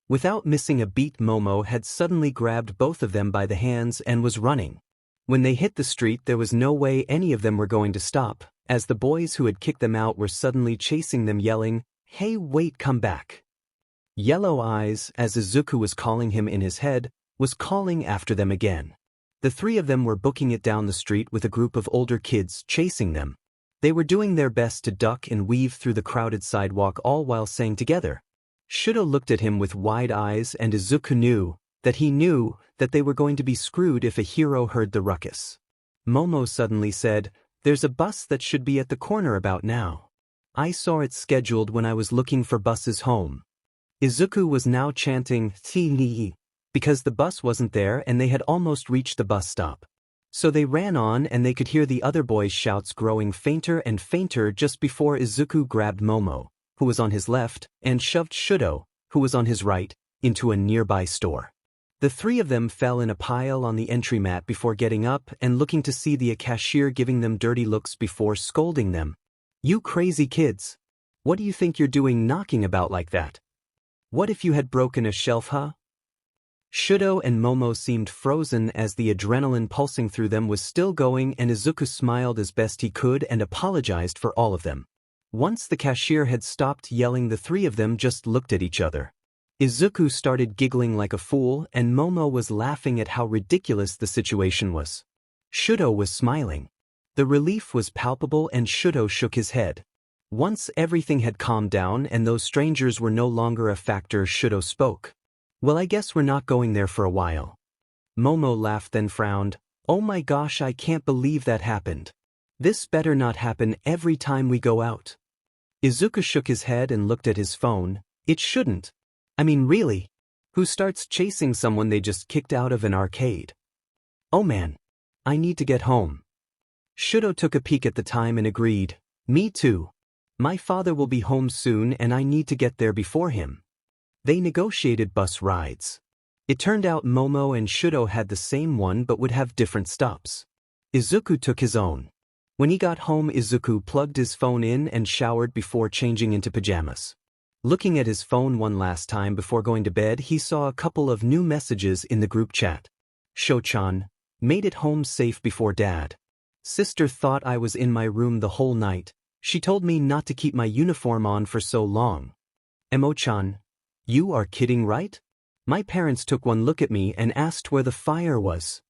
Without missing a beat, Momo had suddenly grabbed both of them by the hands and was running. When they hit the street, there was no way any of them were going to stop, as the boys who had kicked them out were suddenly chasing them, yelling, "Hey, wait, come back." Yellow Eyes, as Izuku was calling him in his head, was calling after them again. The 3 of them were booking it down the street with a group of older kids chasing them. They were doing their best to duck and weave through the crowded sidewalk, all while saying together. Shudo looked at him with wide eyes, and Izuku knew that they were going to be screwed if a hero heard the ruckus. Momo suddenly said, "There's a bus that should be at the corner about now. I saw it scheduled when I was looking for buses home." Izuku was now chanting "Tee-nee," because the bus wasn't there and they had almost reached the bus stop. So they ran on, and they could hear the other boys' shouts growing fainter and fainter just before Izuku grabbed Momo, who was on his left, and shoved Shudo, who was on his right, into a nearby store. The 3 of them fell in a pile on the entry mat before getting up and looking to see the cashier giving them dirty looks before scolding them. "You crazy kids. What do you think you're doing knocking about like that? What if you had broken a shelf, huh?" Shudo and Momo seemed frozen as the adrenaline pulsing through them was still going, and Izuku smiled as best he could and apologized for all of them. Once the cashier had stopped yelling, the 3 of them just looked at each other. Izuku started giggling like a fool, and Momo was laughing at how ridiculous the situation was. Shudo was smiling. The relief was palpable, and Shudo shook his head. Once everything had calmed down and those strangers were no longer a factor, Shudo spoke. "Well, I guess we're not going there for a while." Momo laughed, then frowned. "Oh my gosh, I can't believe that happened. This better not happen every time we go out." Izuku shook his head and looked at his phone. "It shouldn't. I mean, really? Who starts chasing someone they just kicked out of an arcade? Oh man, I need to get home." Shudo took a peek at the time and agreed. "Me too. My father will be home soon and I need to get there before him." They negotiated bus rides. It turned out Momo and Shudo had the same one but would have different stops. Izuku took his own. When he got home, Izuku plugged his phone in and showered before changing into pajamas. Looking at his phone one last time before going to bed, he saw a couple of new messages in the group chat. "Sho-chan, made it home safe before Dad. Sister thought I was in my room the whole night. She told me not to keep my uniform on for so long. Emo-chan, you are kidding, right? My parents took one look at me and asked where the fire was.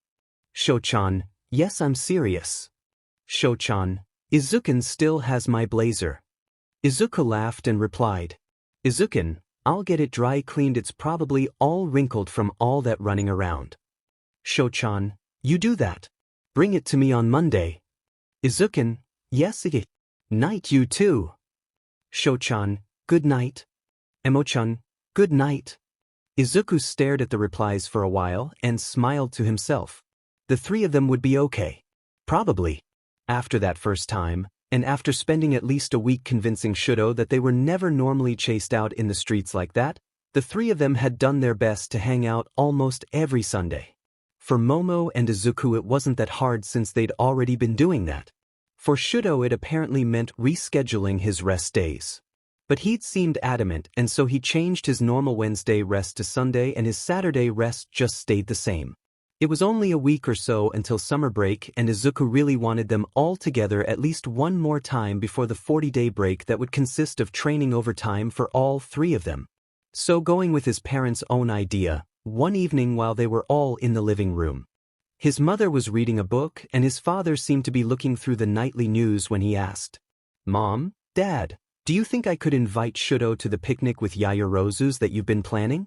Sho-chan, yes, I'm serious. Sho-chan, Izuku still has my blazer." Izuku laughed and replied, "Izuku, I'll get it dry cleaned, it's probably all wrinkled from all that running around." Sho-chan, you do that. Bring it to me on Monday. Izuku, yes, it. Night, you too. Sho-chan, good night. Emo-chan, good night. Izuku stared at the replies for a while and smiled to himself. The three of them would be okay. Probably. After that first time, and after spending at least a week convincing Shudo that they were never normally chased out in the streets like that, the three of them had done their best to hang out almost every Sunday. For Momo and Izuku it wasn't that hard since they'd already been doing that. For Shudo it apparently meant rescheduling his rest days. But he'd seemed adamant, and so he changed his normal Wednesday rest to Sunday and his Saturday rest just stayed the same. It was only a week or so until summer break and Izuku really wanted them all together at least one more time before the 40-day break that would consist of training overtime for all three of them. So going with his parents' own idea, one evening while they were all in the living room. His mother was reading a book and his father seemed to be looking through the nightly news when he asked, "Mom, Dad, do you think I could invite Shudo to the picnic with Yaoyorozu's that you've been planning?"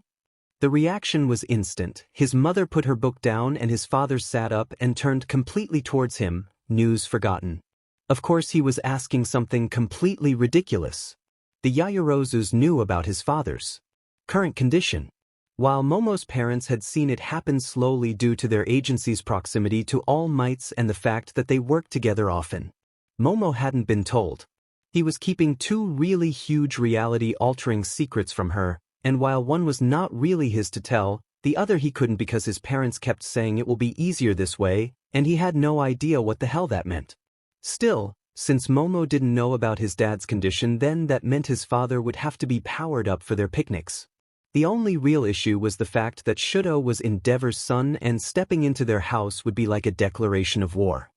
The reaction was instant. His mother put her book down and his father sat up and turned completely towards him, news forgotten. Of course he was asking something completely ridiculous. The Yaoyorozus knew about his father's current condition. While Momo's parents had seen it happen slowly due to their agency's proximity to All Mights and the fact that they worked together often, Momo hadn't been told. He was keeping two really huge reality-altering secrets from her, and while one was not really his to tell, the other he couldn't because his parents kept saying it will be easier this way, and he had no idea what the hell that meant. Still, since Momo didn't know about his dad's condition, then that meant his father would have to be powered up for their picnics. The only real issue was the fact that Shudo was Endeavor's son and stepping into their house would be like a declaration of war.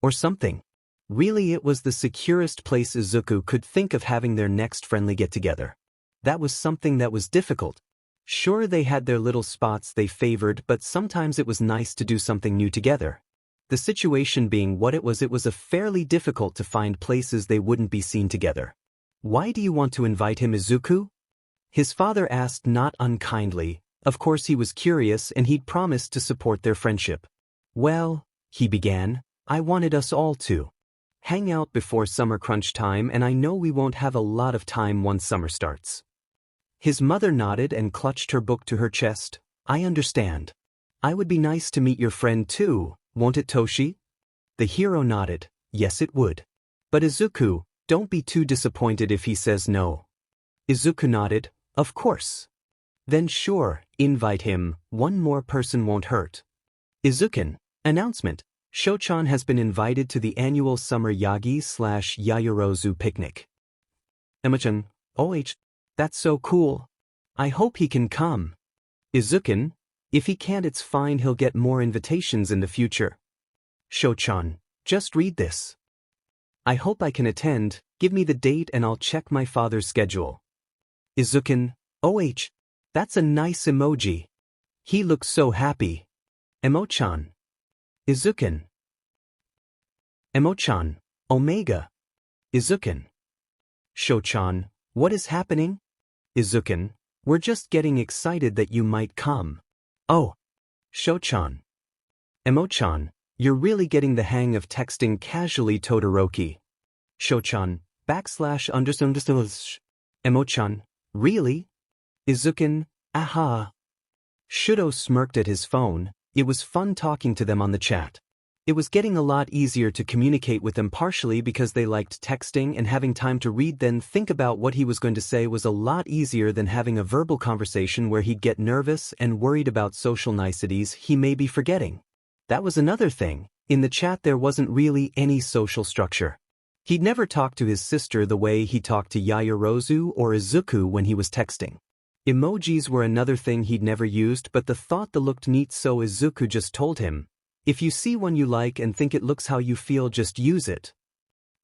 Or something. Really, it was the securest place Izuku could think of having their next friendly get-together. That was something that was difficult. Sure, they had their little spots they favored, but sometimes it was nice to do something new together. The situation being what it was a fairly difficult to find places they wouldn't be seen together. "Why do you want to invite him, Izuku?" His father asked not unkindly. Of course he was curious and he'd promised to support their friendship. "Well," he began, "I wanted us all to hang out before summer crunch time, and I know we won't have a lot of time once summer starts." His mother nodded and clutched her book to her chest. "I understand. I would be nice to meet your friend too, won't it, Toshi?" The hero nodded. "Yes, it would. But Izuku, don't be too disappointed if he says no." Izuku nodded. "Of course. Then sure, invite him, one more person won't hurt." Izukin. Announcement. Shochan has been invited to the annual summer Yagi/Yaoyorozu picnic. Emma-chan. OH. That's so cool. I hope he can come. Izukin. If he can't, it's fine, he'll get more invitations in the future. Shochan. Just read this. I hope I can attend, give me the date and I'll check my father's schedule. Izukin. OH. That's a nice emoji. He looks so happy. Emo-chan. Izukin. Emo-chan. Omega. Izukin. Shochan. What is happening? Izukin. We're just getting excited that you might come. Oh. Shochan. Emo-chan. You're really getting the hang of texting casually, Todoroki. Shochan. /_. Emo-chan. Really? Izukin. Aha. Shudo smirked at his phone. It was fun talking to them on the chat. It was getting a lot easier to communicate with them, partially because they liked texting and having time to read then think about what he was going to say was a lot easier than having a verbal conversation where he'd get nervous and worried about social niceties he may be forgetting. That was another thing. In the chat there wasn't really any social structure. He'd never talked to his sister the way he talked to Yaoyorozu or Izuku when he was texting. Emojis were another thing he'd never used, but the thought that looked neat, so Izuku just told him, if you see one you like and think it looks how you feel, just use it.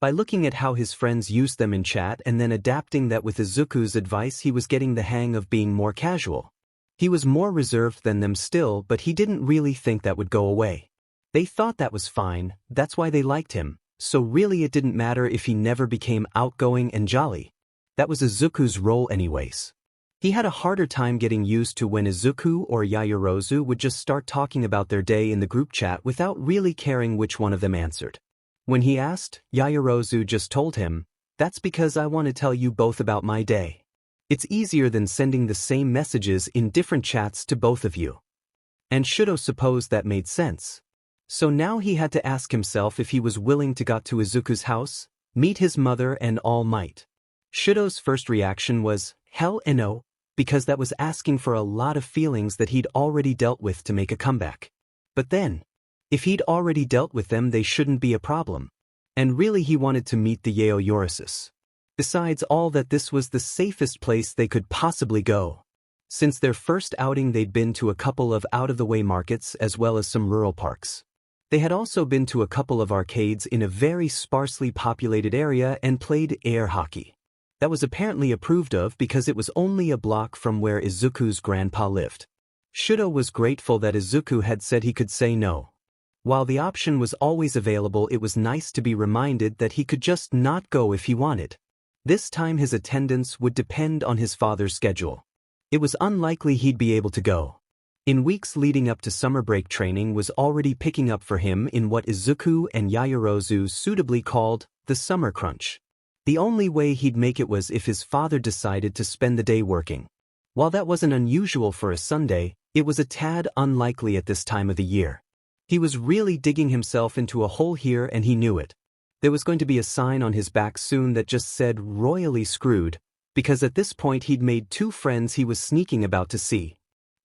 By looking at how his friends used them in chat and then adapting that with Izuku's advice, he was getting the hang of being more casual. He was more reserved than them still, but he didn't really think that would go away. They thought that was fine, that's why they liked him, so really it didn't matter if he never became outgoing and jolly. That was Izuku's role anyways. He had a harder time getting used to when Izuku or Yaoyorozu would just start talking about their day in the group chat without really caring which one of them answered. When he asked, Yaoyorozu just told him, "That's because I want to tell you both about my day. It's easier than sending the same messages in different chats to both of you." And Shudo supposed that made sense. So now he had to ask himself if he was willing to go to Izuku's house, meet his mother and All Might. Shudo's first reaction was, hell no, because that was asking for a lot of feelings that he'd already dealt with to make a comeback. But then, if he'd already dealt with them they shouldn't be a problem. And really he wanted to meet the Yaoyorosis. Besides all that, this was the safest place they could possibly go. Since their first outing they'd been to a couple of out-of-the-way markets as well as some rural parks. They had also been to a couple of arcades in a very sparsely populated area and played air hockey. That was apparently approved of because it was only a block from where Izuku's grandpa lived. Shudo was grateful that Izuku had said he could say no. While the option was always available, it was nice to be reminded that he could just not go if he wanted. This time his attendance would depend on his father's schedule. It was unlikely he'd be able to go. In weeks leading up to summer break, training was already picking up for him in what Izuku and Yaoyorozu suitably called the summer crunch. The only way he'd make it was if his father decided to spend the day working. While that wasn't unusual for a Sunday, it was a tad unlikely at this time of the year. He was really digging himself into a hole here and he knew it. There was going to be a sign on his back soon that just said "royally screwed," because at this point he'd made 2 friends he was sneaking about to see.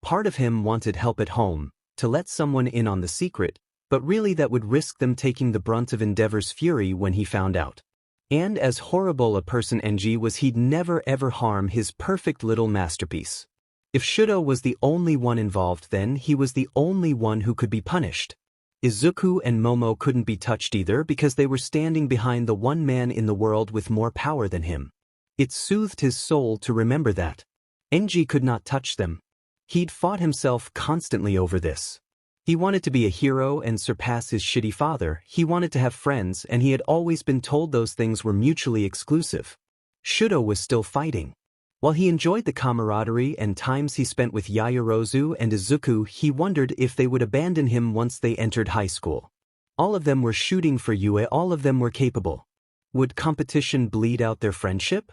Part of him wanted help at home, to let someone in on the secret, but really that would risk them taking the brunt of Endeavor's fury when he found out. And as horrible a person NG was, he'd never ever harm his perfect little masterpiece. If Shudo was the only one involved, then he was the only one who could be punished. Izuku and Momo couldn't be touched either because they were standing behind the one man in the world with more power than him. It soothed his soul to remember that. NG could not touch them. He'd fought himself constantly over this. He wanted to be a hero and surpass his shitty father, he wanted to have friends, and he had always been told those things were mutually exclusive. Shudo was still fighting. While he enjoyed the camaraderie and times he spent with Yaoyorozu and Izuku, he wondered if they would abandon him once they entered high school. All of them were shooting for Yue, all of them were capable. Would competition bleed out their friendship?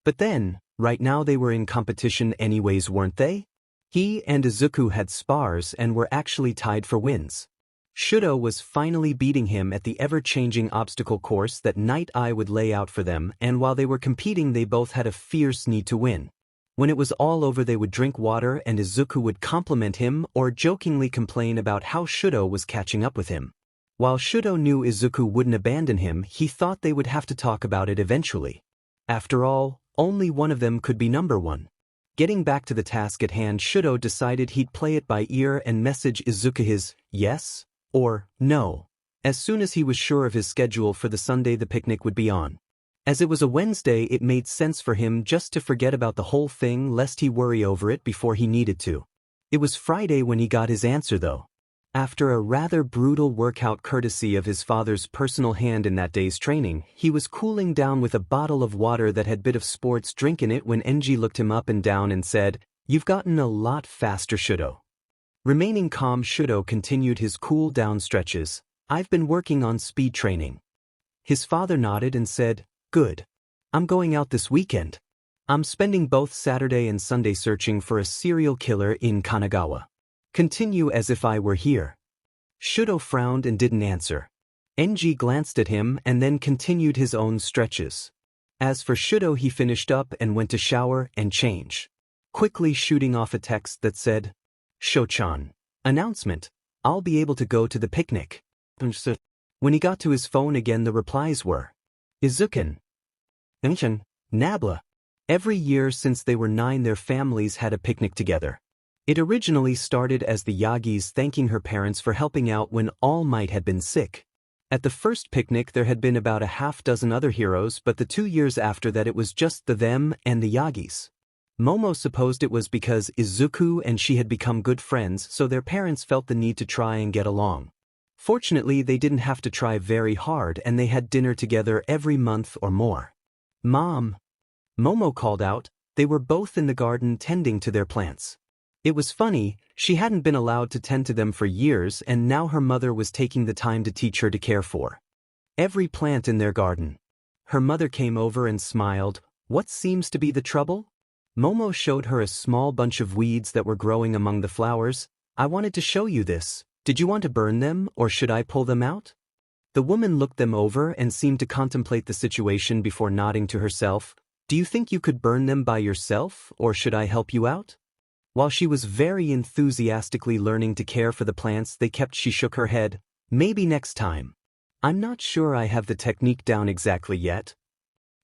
But then, right now they were in competition anyways, weren't they? He and Izuku had spars and were actually tied for wins. Shudo was finally beating him at the ever-changing obstacle course that Night Eye would lay out for them, and while they were competing they both had a fierce need to win. When it was all over they would drink water and Izuku would compliment him or jokingly complain about how Shudo was catching up with him. While Shudo knew Izuku wouldn't abandon him, he thought they would have to talk about it eventually. After all, only one of them could be number one. Getting back to the task at hand, Shudo decided he'd play it by ear and message Izuku his yes or no as soon as he was sure of his schedule for the Sunday the picnic would be on. As it was a Wednesday, it made sense for him just to forget about the whole thing lest he worry over it before he needed to. It was Friday when he got his answer though. After a rather brutal workout courtesy of his father's personal hand in that day's training, he was cooling down with a bottle of water that had a bit of sports drink in it when NG looked him up and down and said, "You've gotten a lot faster, Shudo." Remaining calm, Shudo continued his cool down stretches. "I've been working on speed training." His father nodded and said, "Good. I'm going out this weekend. I'm spending both Saturday and Sunday searching for a serial killer in Kanagawa. Continue as if I were here." Shudo frowned and didn't answer. NG glanced at him and then continued his own stretches. As for Shudo, he finished up and went to shower and change, quickly shooting off a text that said, "Shochan. Announcement. I'll be able to go to the picnic." When he got to his phone again, the replies were, "Izuken. Enchan. Nabla." Every year since they were 9 their families had a picnic together. It originally started as the Yagis thanking her parents for helping out when All Might had been sick. At the first picnic there had been about a half-dozen other heroes, but the 2 years after that it was just them and the Yagis. Momo supposed it was because Izuku and she had become good friends, so their parents felt the need to try and get along. Fortunately, they didn't have to try very hard and they had dinner together every month or more. "Mom," Momo called out. They were both in the garden tending to their plants. It was funny, she hadn't been allowed to tend to them for years and now her mother was taking the time to teach her to care for every plant in their garden. Her mother came over and smiled. "What seems to be the trouble?" Momo showed her a small bunch of weeds that were growing among the flowers. "I wanted to show you this. Did you want to burn them, or should I pull them out? The woman looked them over and seemed to contemplate the situation before nodding to herself. Do you think you could burn them by yourself, or should I help you out? While she was very enthusiastically learning to care for the plants she shook her head. Maybe next time. I'm not sure I have the technique down exactly yet.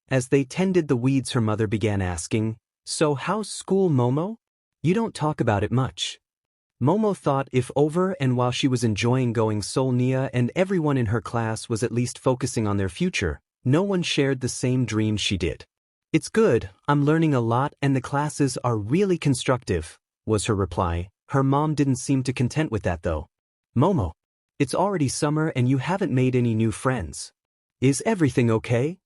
As they tended the weeds, her mother began asking, So how's school, Momo? You don't talk about it much. Momo thought if over, and while she was enjoying going, Solnia and everyone in her class was at least focusing on their future, no one shared the same dreams she did. It's good, I'm learning a lot and the classes are really constructive, was her reply. Her mom didn't seem too content with that though. Momo, it's already summer and you haven't made any new friends. Is everything okay?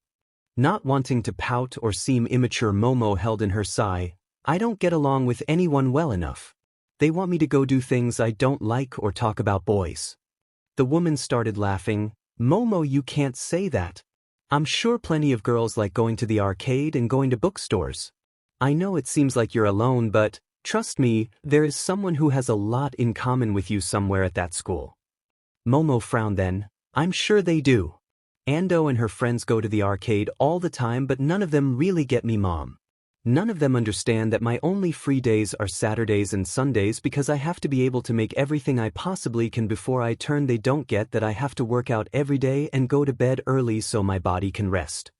Not wanting to pout or seem immature, Momo held in her sigh. I don't get along with anyone well enough. They want me to go do things I don't like or talk about boys. The woman started laughing. Momo, you can't say that. I'm sure plenty of girls like going to the arcade and going to bookstores. I know it seems like you're alone, but trust me, there is someone who has a lot in common with you somewhere at that school. Momo frowned then. I'm sure they do. Ando and her friends go to the arcade all the time, but none of them really get me, Mom. None of them understand that my only free days are Saturdays and Sundays because I have to be able to make everything I possibly can before I turn. They don't get that I have to work out every day and go to bed early so my body can rest.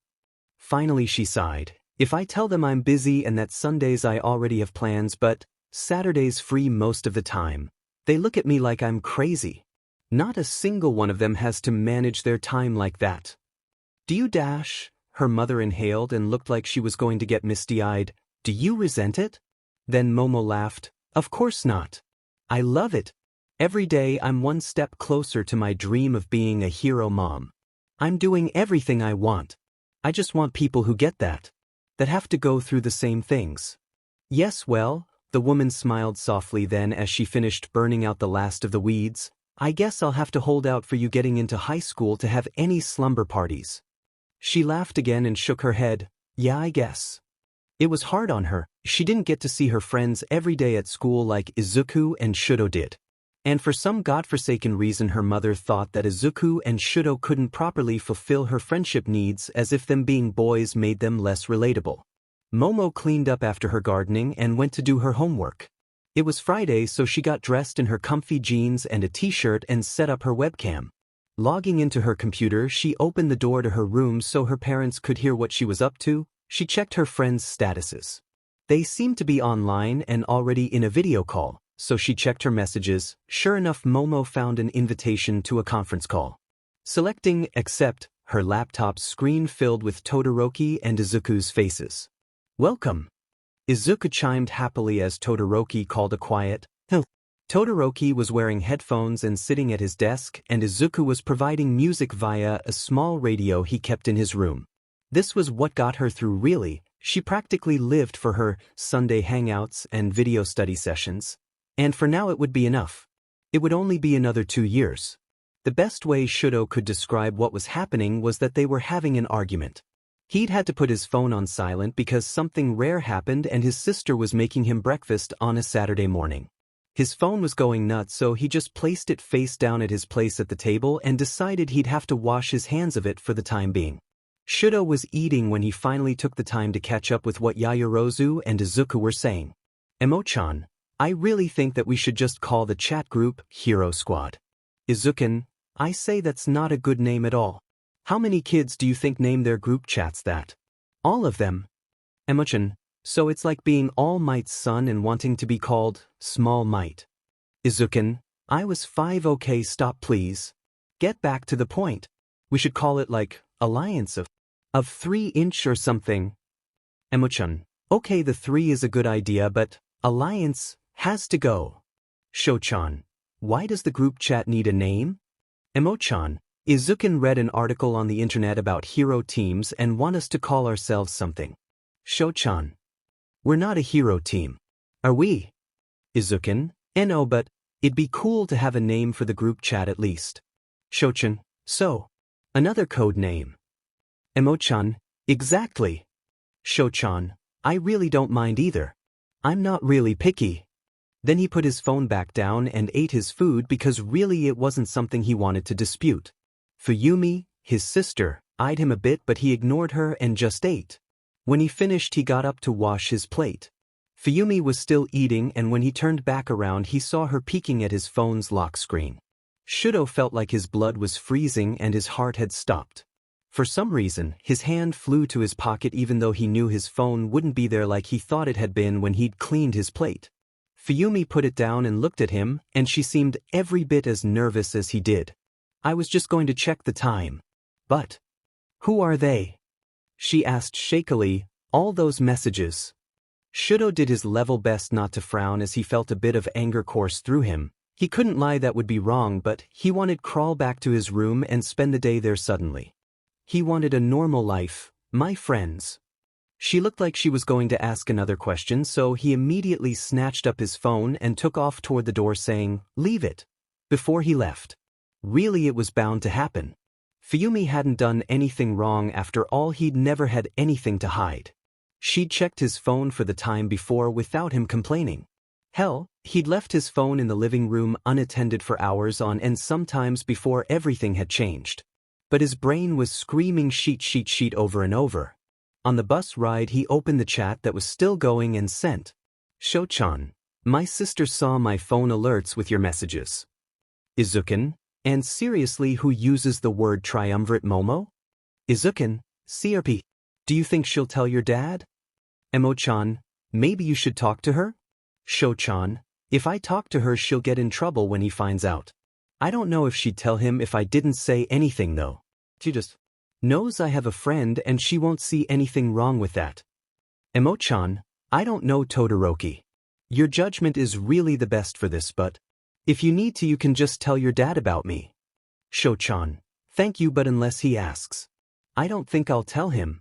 Finally she sighed. If I tell them I'm busy and that Sundays I already have plans but Saturdays free most of the time, they look at me like I'm crazy. Not a single one of them has to manage their time like that. Do you dash? Her mother inhaled and looked like she was going to get misty-eyed. Do you resent it? Then Momo laughed. Of course not. I love it. Every day I'm one step closer to my dream of being a hero mom. I'm doing everything I want. I just want people who get that have to go through the same things. Yes, well, the woman smiled softly then as she finished burning out the last of the weeds. I guess I'll have to hold out for you getting into high school to have any slumber parties. She laughed again and shook her head. Yeah, I guess. It was hard on her. She didn't get to see her friends every day at school like Izuku and Shudo did. And for some godforsaken reason her mother thought that Izuku and Shudo couldn't properly fulfill her friendship needs, as if them being boys made them less relatable. Momo cleaned up after her gardening and went to do her homework. It was Friday, so she got dressed in her comfy jeans and a t-shirt and set up her webcam. Logging into her computer, she opened the door to her room so her parents could hear what she was up to. She checked her friends' statuses. They seemed to be online and already in a video call, so she checked her messages. Sure enough, Momo found an invitation to a conference call. Selecting accept, her laptop's screen filled with Todoroki and Izuku's faces. Welcome. Izuku chimed happily as Todoroki called a quiet, "Huh." Todoroki was wearing headphones and sitting at his desk, and Izuku was providing music via a small radio he kept in his room. This was what got her through, really. She practically lived for her Sunday hangouts and video study sessions. And for now it would be enough. It would only be another 2 years. The best way Shudo could describe what was happening was that they were having an argument. He'd had to put his phone on silent because something rare happened and his sister was making him breakfast on a Saturday morning. His phone was going nuts, so he just placed it face down at his place at the table and decided he'd have to wash his hands of it for the time being. Shudo was eating when he finally took the time to catch up with what Yaoyorozu and Izuku were saying. Emo-chan, I really think that we should just call the chat group Hero Squad. Izuku, I say that's not a good name at all. How many kids do you think name their group chats that? All of them. Emo-chan, so it's like being All Might's son and wanting to be called Small Might. Izuku, I was 5. Okay, stop please. Get back to the point. We should call it like Alliance of 3-inch or something. Emo-chan, okay, the 3 is a good idea, but Alliance has to go. Sho-chan, why does the group chat need a name? Emo-chan, Izuku read an article on the internet about hero teams and want us to call ourselves something. Sho-chan, we're not a hero team. Are we? Izuku, no, but it'd be cool to have a name for the group chat at least. Sho-chan, so, another code name. Emo-chan, exactly. Sho-chan, I really don't mind either. I'm not really picky. Then he put his phone back down and ate his food because really it wasn't something he wanted to dispute. Fuyumi, his sister, eyed him a bit but he ignored her and just ate. When he finished he got up to wash his plate. Fuyumi was still eating and when he turned back around he saw her peeking at his phone's lock screen. Shudo felt like his blood was freezing and his heart had stopped. For some reason, his hand flew to his pocket even though he knew his phone wouldn't be there like he thought it had been when he'd cleaned his plate. Fuyumi put it down and looked at him, and she seemed every bit as nervous as he did. I was just going to check the time. But who are they? She asked shakily, all those messages. Shudo did his level best not to frown as he felt a bit of anger course through him. He couldn't lie that would be wrong but he wanted crawl back to his room and spend the day there suddenly. He wanted a normal life, my friends. She looked like she was going to ask another question so he immediately snatched up his phone and took off toward the door saying, leave it, before he left. Really it was bound to happen. Fuyumi hadn't done anything wrong after all he'd never had anything to hide. She'd checked his phone for the time before without him complaining. Hell, he'd left his phone in the living room unattended for hours on end sometimes before everything had changed. But his brain was screaming sheet over and over. On the bus ride he opened the chat that was still going and sent. Sho-chan, my sister saw my phone alerts with your messages. Izuken, and seriously who uses the word triumvirate Momo? Izuken, CRP. Do you think she'll tell your dad? Emo-chan, maybe you should talk to her? Sho-chan, if I talk to her she'll get in trouble when he finds out. I don't know if she'd tell him if I didn't say anything though. She just knows I have a friend and she won't see anything wrong with that. Emo-chan, I don't know Todoroki. Your judgment is really the best for this but if you need to you can just tell your dad about me. Sho-chan, thank you but unless he asks. I don't think I'll tell him.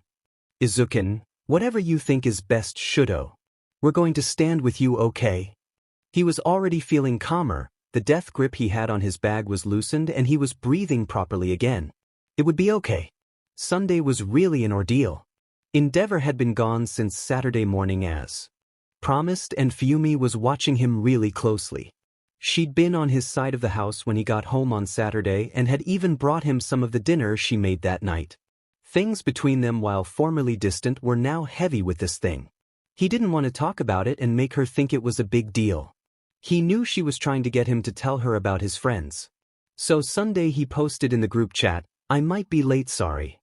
Izuken, whatever you think is best Shudo. We're going to stand with you okay? He was already feeling calmer, the death grip he had on his bag was loosened and he was breathing properly again. It would be okay. Sunday was really an ordeal. Endeavor had been gone since Saturday morning as promised and Fuyumi was watching him really closely. She'd been on his side of the house when he got home on Saturday and had even brought him some of the dinner she made that night. Things between them while formerly distant were now heavy with this thing. He didn't want to talk about it and make her think it was a big deal. He knew she was trying to get him to tell her about his friends. So Sunday he posted in the group chat, I might be late sorry.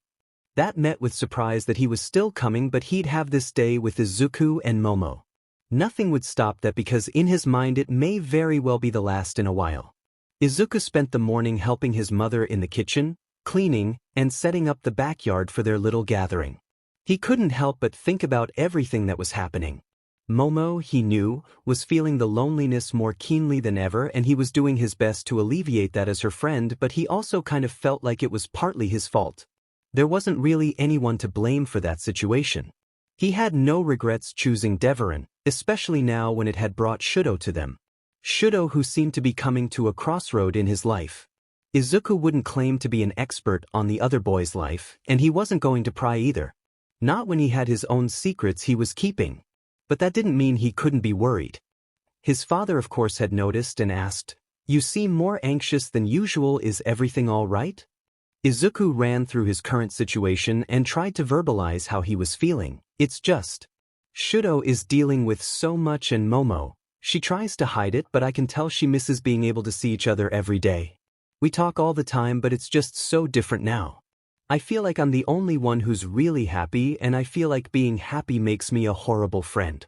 That met with surprise that he was still coming but he'd have this day with Izuku and Momo. Nothing would stop that because in his mind it may very well be the last in a while. Izuku spent the morning helping his mother in the kitchen, cleaning, and setting up the backyard for their little gathering. He couldn't help but think about everything that was happening. Momo, he knew, was feeling the loneliness more keenly than ever and he was doing his best to alleviate that as her friend but he also kind of felt like it was partly his fault. There wasn't really anyone to blame for that situation. He had no regrets choosing Deveron, especially now when it had brought Shudo to them. Shudo who seemed to be coming to a crossroad in his life. Izuku wouldn't claim to be an expert on the other boy's life, and he wasn't going to pry either. Not when he had his own secrets he was keeping. But that didn't mean he couldn't be worried. His father of course had noticed and asked, you seem more anxious than usual, is everything all right? Izuku ran through his current situation and tried to verbalize how he was feeling. It's just Shudo is dealing with so much and Momo, she tries to hide it but I can tell she misses being able to see each other every day. We talk all the time but it's just so different now. I feel like I'm the only one who's really happy and I feel like being happy makes me a horrible friend.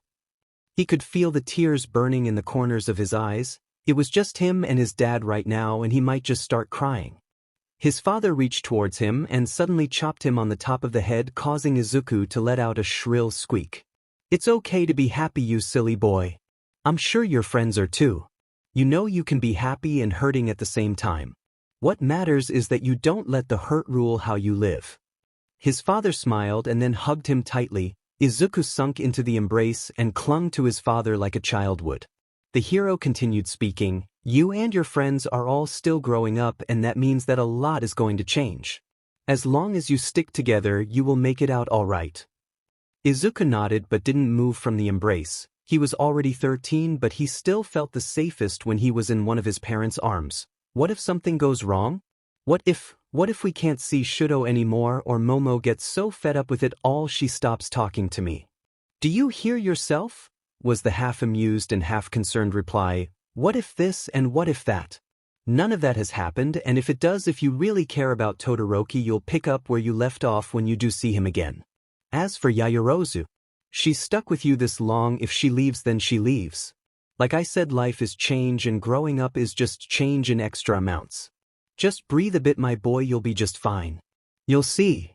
He could feel the tears burning in the corners of his eyes. It was just him and his dad right now and he might just start crying. His father reached towards him and suddenly chopped him on the top of the head causing Izuku to let out a shrill squeak. It's okay to be happy you silly boy. I'm sure your friends are too. You know you can be happy and hurting at the same time. What matters is that you don't let the hurt rule how you live. His father smiled and then hugged him tightly. Izuku sunk into the embrace and clung to his father like a child would. The hero continued speaking, you and your friends are all still growing up and that means that a lot is going to change. As long as you stick together you will make it out all right. Izuku nodded but didn't move from the embrace. He was already 13, but he still felt the safest when he was in one of his parents' arms. What if something goes wrong? What if we can't see Shudo anymore, or Momo gets so fed up with it all she stops talking to me? Do you hear yourself? Was the half-amused and half-concerned reply. What if this and what if that? None of that has happened, and if it does, if you really care about Todoroki, you'll pick up where you left off when you do see him again. As for Yaoyorozu, she's stuck with you this long. If she leaves, then she leaves. Like I said, life is change, and growing up is just change in extra amounts. Just breathe a bit, my boy, you'll be just fine. You'll see.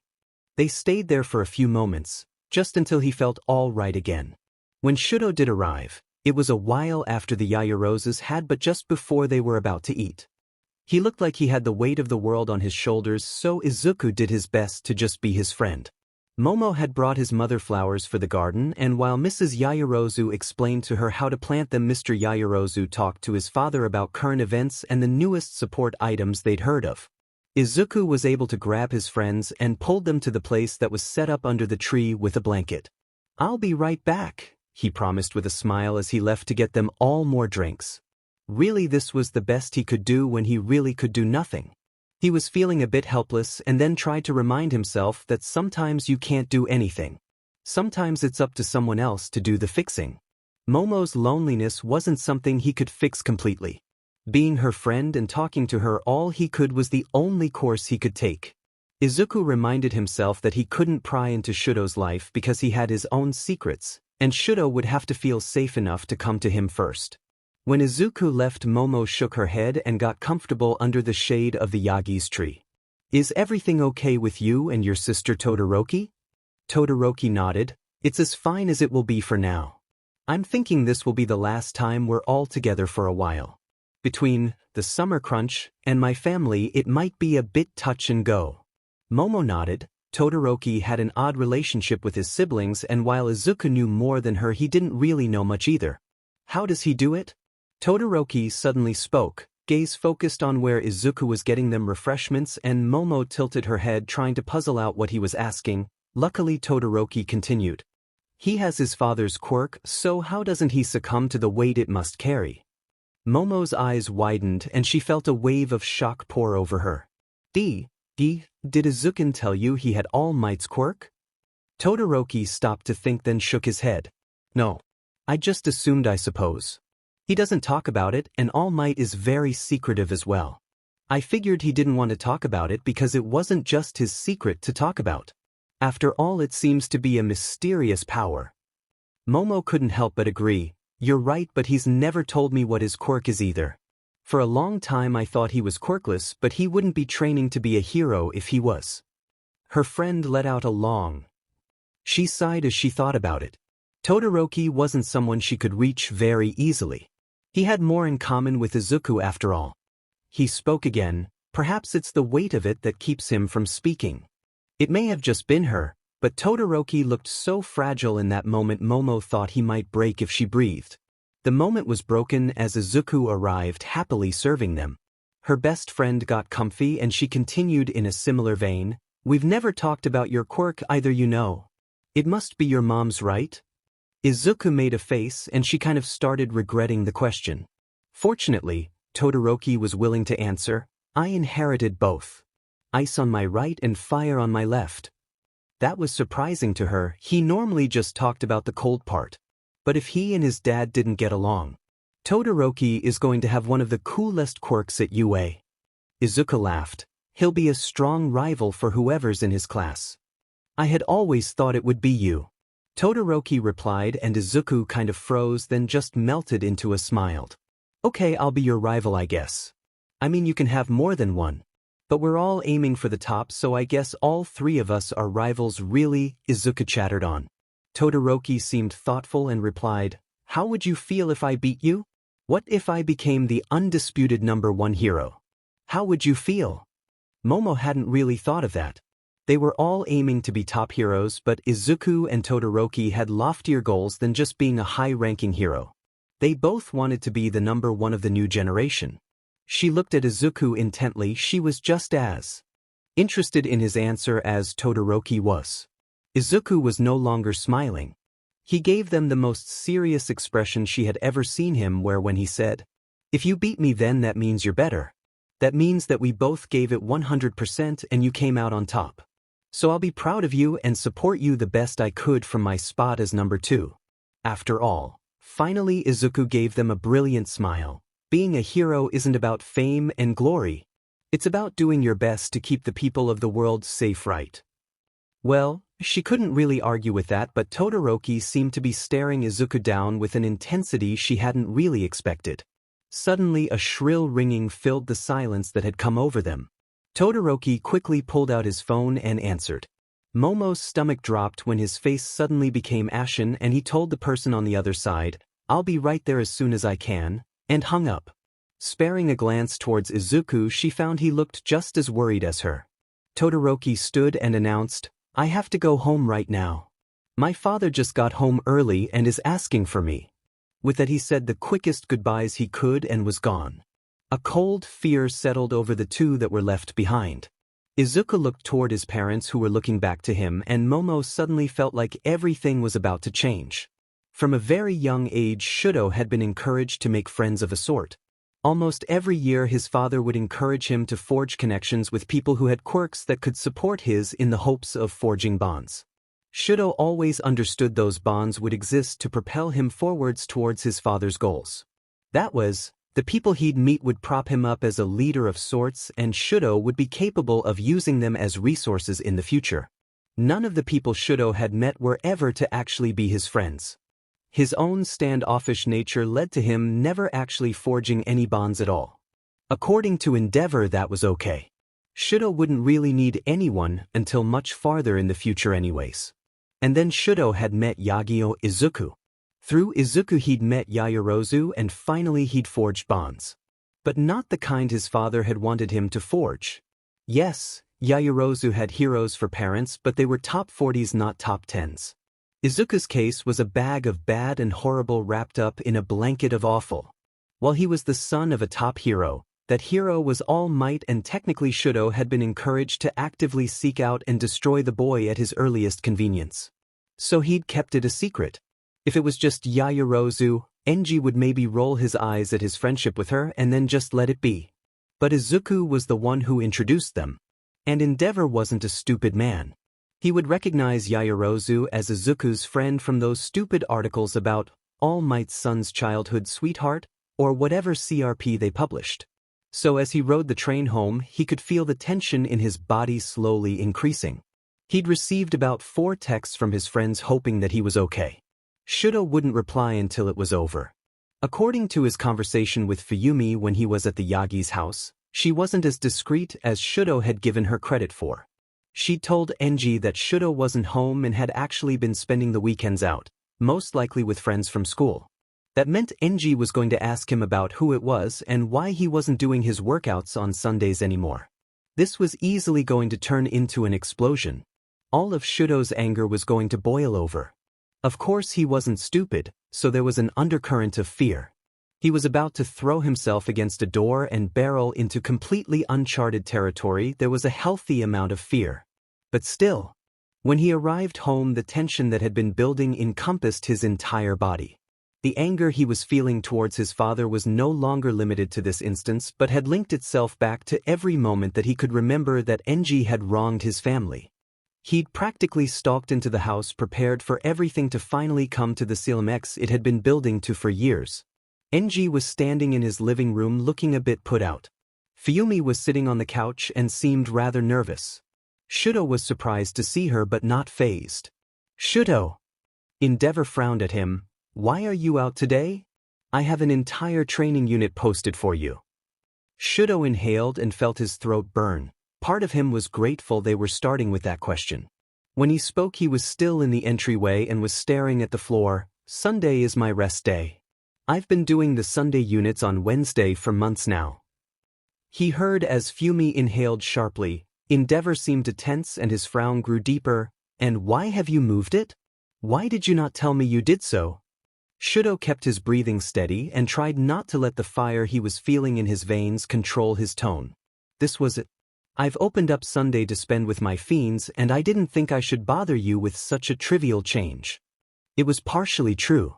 They stayed there for a few moments, just until he felt all right again. When Shudo did arrive, it was a while after the Yaoyorozes had, but just before they were about to eat. He looked like he had the weight of the world on his shoulders, so Izuku did his best to just be his friend. Momo had brought his mother flowers for the garden, and while Mrs. Yaoyorozu explained to her how to plant them, Mr. Yaoyorozu talked to his father about current events and the newest support items they'd heard of. Izuku was able to grab his friends and pulled them to the place that was set up under the tree with a blanket. "I'll be right back," he promised with a smile as he left to get them all more drinks. Really, this was the best he could do when he really could do nothing. He was feeling a bit helpless and then tried to remind himself that sometimes you can't do anything. Sometimes it's up to someone else to do the fixing. Momo's loneliness wasn't something he could fix completely. Being her friend and talking to her all he could was the only course he could take. Izuku reminded himself that he couldn't pry into Shudo's life because he had his own secrets, and Shudo would have to feel safe enough to come to him first. When Izuku left, Momo shook her head and got comfortable under the shade of the Yagi's tree. "Is everything okay with you and your sister Todoroki?" Todoroki nodded. "It's as fine as it will be for now. I'm thinking this will be the last time we're all together for a while. Between the summer crunch and my family, it might be a bit touch and go." Momo nodded. Todoroki had an odd relationship with his siblings, and while Izuku knew more than her, he didn't really know much either. "How does he do it?" Todoroki suddenly spoke, gaze focused on where Izuku was getting them refreshments, and Momo tilted her head trying to puzzle out what he was asking. Luckily, Todoroki continued. "He has his father's quirk, so how doesn't he succumb to the weight it must carry?" Momo's eyes widened and she felt a wave of shock pour over her. Did Izuku tell you he had All Might's quirk?" Todoroki stopped to think, then shook his head. "No. I just assumed, I suppose. He doesn't talk about it, and All Might is very secretive as well. I figured he didn't want to talk about it because it wasn't just his secret to talk about. After all, it seems to be a mysterious power." Momo couldn't help but agree. "You're right, but he's never told me what his quirk is either. For a long time I thought he was quirkless, but he wouldn't be training to be a hero if he was." Her friend let out a long. She sighed as she thought about it. Todoroki wasn't someone she could reach very easily. He had more in common with Izuku after all. He spoke again. "Perhaps it's the weight of it that keeps him from speaking." It may have just been her, but Todoroki looked so fragile in that moment Momo thought he might break if she breathed. The moment was broken as Izuku arrived, happily serving them. Her best friend got comfy and she continued in a similar vein. "We've never talked about your quirk either, you know. It must be your mom's, right?" Izuku made a face and she kind of started regretting the question. Fortunately, Todoroki was willing to answer. "I inherited both. Ice on my right and fire on my left." That was surprising to her. He normally just talked about the cold part. But if he and his dad didn't get along, Todoroki is going to have one of the coolest quirks at UA. Izuku laughed. "He'll be a strong rival for whoever's in his class." "I had always thought it would be you," Todoroki replied, and Izuku kind of froze, then just melted into a smile. "Okay, I'll be your rival, I guess. I mean, you can have more than one. But we're all aiming for the top, so I guess all three of us are rivals, really," Izuku chattered on. Todoroki seemed thoughtful and replied, "How would you feel if I beat you? What if I became the undisputed #1 hero? How would you feel?" Momo hadn't really thought of that. They were all aiming to be top heroes, but Izuku and Todoroki had loftier goals than just being a high-ranking hero. They both wanted to be the #1 of the new generation. She looked at Izuku intently. She was just as interested in his answer as Todoroki was. Izuku was no longer smiling. He gave them the most serious expression she had ever seen him wear when he said, "If you beat me then that means you're better. That means that we both gave it 100% and you came out on top. So I'll be proud of you and support you the best I could from my spot as number 2. After all, finally Izuku gave them a brilliant smile. Being a hero isn't about fame and glory. It's about doing your best to keep the people of the world safe, right? Well, she couldn't really argue with that, but Todoroki seemed to be staring Izuku down with an intensity she hadn't really expected. Suddenly a shrill ringing filled the silence that had come over them. Todoroki quickly pulled out his phone and answered. Momo's stomach dropped when his face suddenly became ashen and he told the person on the other side, "I'll be right there as soon as I can," and hung up. Sparing a glance towards Izuku, she found he looked just as worried as her. Todoroki stood and announced, "I have to go home right now. My father just got home early and is asking for me." With that he said the quickest goodbyes he could and was gone. A cold fear settled over the two that were left behind. Izuku looked toward his parents who were looking back to him, and Momo suddenly felt like everything was about to change. From a very young age, Shudo had been encouraged to make friends of a sort. Almost every year his father would encourage him to forge connections with people who had quirks that could support his in the hopes of forging bonds. Shudo always understood those bonds would exist to propel him forwards towards his father's goals. That was, the people he'd meet would prop him up as a leader of sorts, and Shudo would be capable of using them as resources in the future. None of the people Shudo had met were ever to actually be his friends. His own standoffish nature led to him never actually forging any bonds at all. According to Endeavor, that was okay. Shudo wouldn't really need anyone until much farther in the future anyways. And then Shudo had met Yagyo Izuku. Through Izuku he'd met Yaoyorozu, and finally he'd forged bonds. But not the kind his father had wanted him to forge. Yes, Yaoyorozu had heroes for parents, but they were top 40s, not top 10s. Izuku's case was a bag of bad and horrible wrapped up in a blanket of awful. While he was the son of a top hero, that hero was All Might, and technically Shudo had been encouraged to actively seek out and destroy the boy at his earliest convenience. So he'd kept it a secret. If it was just Yaoyorozu, Enji would maybe roll his eyes at his friendship with her and then just let it be. But Izuku was the one who introduced them. And Endeavor wasn't a stupid man. He would recognize Yaoyorozu as Izuku's friend from those stupid articles about All Might's son's childhood sweetheart, or whatever CRP they published. So as he rode the train home, he could feel the tension in his body slowly increasing. He'd received about 4 texts from his friends hoping that he was okay. Shudo wouldn't reply until it was over. According to his conversation with Fuyumi when he was at the Yagi's house, she wasn't as discreet as Shudo had given her credit for. She'd told Enji that Shudo wasn't home and had actually been spending the weekends out, most likely with friends from school. That meant Enji was going to ask him about who it was and why he wasn't doing his workouts on Sundays anymore. This was easily going to turn into an explosion. All of Shudo's anger was going to boil over. Of course he wasn't stupid, so there was an undercurrent of fear. He was about to throw himself against a door and barrel into completely uncharted territory. There was a healthy amount of fear. But still, when he arrived home, the tension that had been building encompassed his entire body. The anger he was feeling towards his father was no longer limited to this instance, but had linked itself back to every moment that he could remember that Enji had wronged his family. He'd practically stalked into the house prepared for everything to finally come to the climax it had been building to for years. Enji was standing in his living room looking a bit put out. Fuyumi was sitting on the couch and seemed rather nervous. Shudo was surprised to see her but not fazed. "Shudo!" Endeavor frowned at him. "Why are you out today? I have an entire training unit posted for you." Shudo inhaled and felt his throat burn. Part of him was grateful they were starting with that question. When he spoke, he was still in the entryway and was staring at the floor. "Sunday is my rest day. I've been doing the Sunday units on Wednesday for months now." He heard as Fumi inhaled sharply. Endeavor seemed to tense and his frown grew deeper. "And why have you moved it? Why did you not tell me you did so?" Shudo kept his breathing steady and tried not to let the fire he was feeling in his veins control his tone. "This was it. I've opened up Sunday to spend with my fiends, and I didn't think I should bother you with such a trivial change." It was partially true.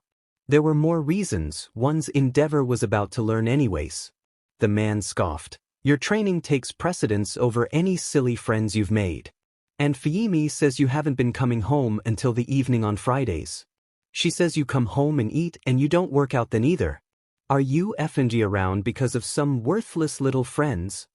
There were more reasons. One's endeavor was about to learn anyways. The man scoffed. Your training takes precedence over any silly friends you've made. And Fuyimi says you haven't been coming home until the evening on Fridays. She says you come home and eat and you don't work out then either. Are you effing around because of some worthless little friends?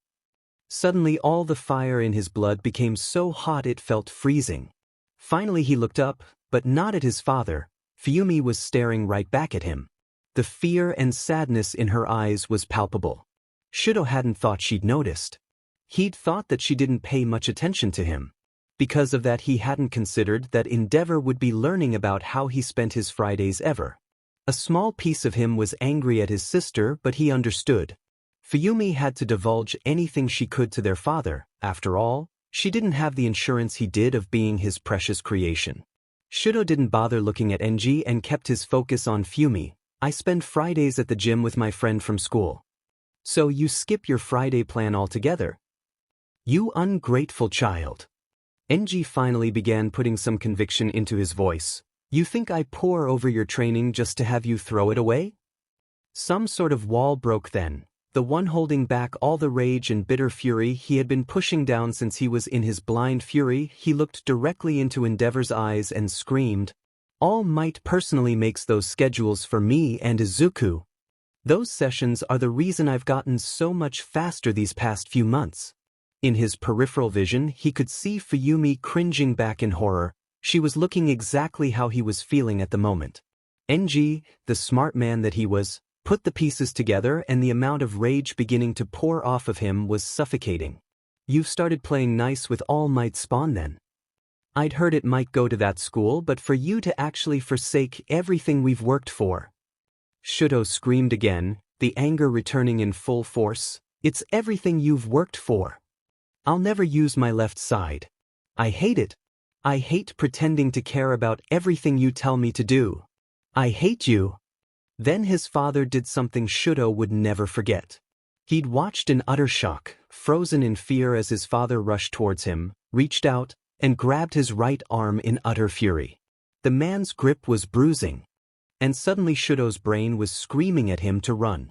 Suddenly all the fire in his blood became so hot it felt freezing. Finally he looked up, but not at his father. Fuyimi was staring right back at him. The fear and sadness in her eyes was palpable. Shudo hadn't thought she'd noticed. He'd thought that she didn't pay much attention to him. Because of that he hadn't considered that Endeavor would be learning about how he spent his Fridays ever. A small piece of him was angry at his sister, but he understood. Fuyimi had to divulge anything she could to their father. After all, she didn't have the insurance he did of being his precious creation. Shudo didn't bother looking at Enji and kept his focus on Fumi. I spend Fridays at the gym with my friend from school. So you skip your Friday plan altogether? You ungrateful child. Enji finally began putting some conviction into his voice. You think I pore over your training just to have you throw it away? Some sort of wall broke then, the one holding back all the rage and bitter fury he had been pushing down since he was in his blind fury. He looked directly into Endeavor's eyes and screamed, All Might personally makes those schedules for me and Izuku. Those sessions are the reason I've gotten so much faster these past few months. In his peripheral vision, he could see Fuyumi cringing back in horror. She was looking exactly how he was feeling at the moment. Enji, the smart man that he was, put the pieces together and the amount of rage beginning to pour off of him was suffocating. You've started playing nice with All Might Spawn then. I'd heard it might go to that school, but for you to actually forsake everything we've worked for. Shudo screamed again, the anger returning in full force. It's everything you've worked for. I'll never use my left side. I hate it. I hate pretending to care about everything you tell me to do. I hate you. Then his father did something Shudo would never forget. He'd watched in utter shock, frozen in fear as his father rushed towards him, reached out, and grabbed his right arm in utter fury. The man's grip was bruising. And suddenly Shudo's brain was screaming at him to run.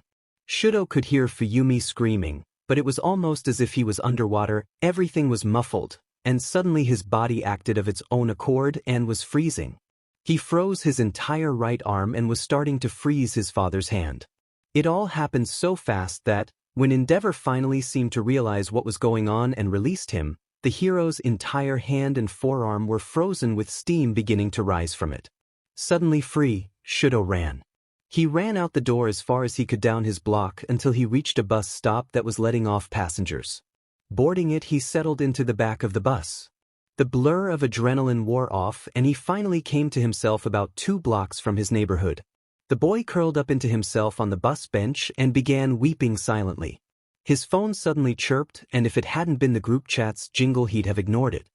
Shudo could hear Fuyumi screaming, but it was almost as if he was underwater. Everything was muffled, and suddenly his body acted of its own accord and was freezing. He froze his entire right arm and was starting to freeze his father's hand. It all happened so fast that, when Endeavor finally seemed to realize what was going on and released him, the hero's entire hand and forearm were frozen with steam beginning to rise from it. Suddenly free, Shudo ran. He ran out the door as far as he could down his block until he reached a bus stop that was letting off passengers. Boarding it, he settled into the back of the bus. The blur of adrenaline wore off and he finally came to himself about 2 blocks from his neighborhood. The boy curled up into himself on the bus bench and began weeping silently. His phone suddenly chirped, and if it hadn't been the group chat's jingle he'd have ignored it.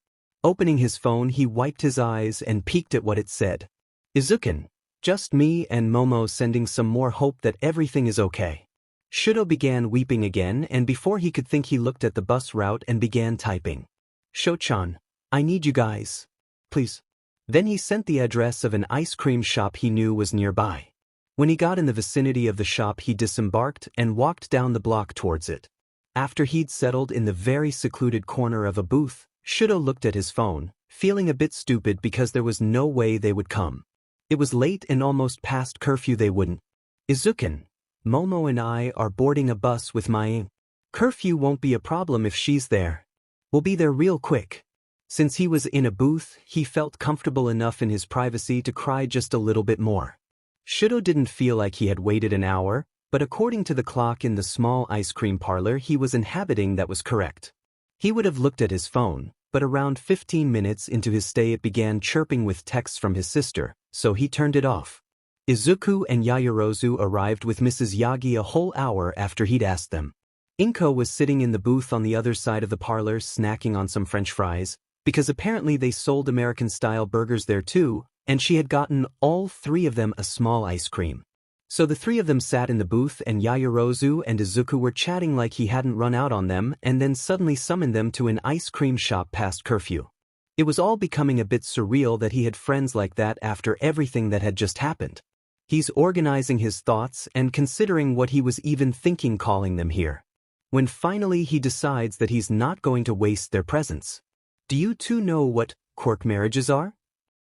Opening his phone, he wiped his eyes and peeked at what it said. Izuku. Just me and Momo sending some more hope that everything is okay. Shudo began weeping again, and before he could think he looked at the bus route and began typing. Sho-chan, I need you guys. Please. Then he sent the address of an ice cream shop he knew was nearby. When he got in the vicinity of the shop, he disembarked and walked down the block towards it. After he'd settled in the very secluded corner of a booth, Shudo looked at his phone, feeling a bit stupid because there was no way they would come. It was late and almost past curfew. They wouldn't. Izuku, Momo and I are boarding a bus with Mai. Curfew won't be a problem if she's there. We'll be there real quick. Since he was in a booth, he felt comfortable enough in his privacy to cry just a little bit more. Shudo didn't feel like he had waited an hour, but according to the clock in the small ice cream parlor he was inhabiting, that was correct. He would have looked at his phone, but around 15 minutes into his stay it began chirping with texts from his sister, so he turned it off. Izuku and Yaoyorozu arrived with Mrs. Yagi a whole hour after he'd asked them. Inko was sitting in the booth on the other side of the parlor snacking on some French fries, because apparently they sold American-style burgers there too, and she had gotten all 3 of them a small ice cream. So the 3 of them sat in the booth and Yaoyorozu and Izuku were chatting like he hadn't run out on them and then suddenly summoned them to an ice cream shop past curfew. It was all becoming a bit surreal that he had friends like that after everything that had just happened. He's organizing his thoughts and considering what he was even thinking calling them here. When finally he decides that he's not going to waste their presence. Do you two know what quirk marriages are?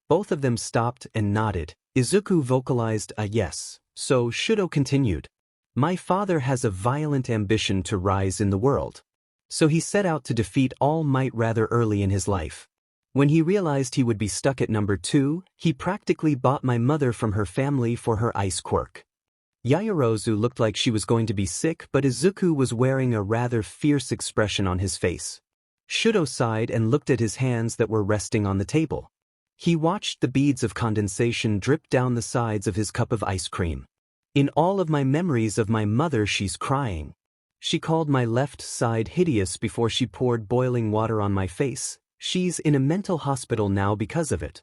Both of them stopped and nodded. Izuku vocalized a yes, so Shudo continued. My father has a violent ambition to rise in the world. So he set out to defeat All Might rather early in his life. When he realized he would be stuck at number 2, he practically bought my mother from her family for her ice quirk. Yaoyorozu looked like she was going to be sick, but Izuku was wearing a rather fierce expression on his face. Shudo sighed and looked at his hands that were resting on the table. He watched the beads of condensation drip down the sides of his cup of ice cream. In all of my memories of my mother, she's crying. She called my left side hideous before she poured boiling water on my face. She's in a mental hospital now because of it.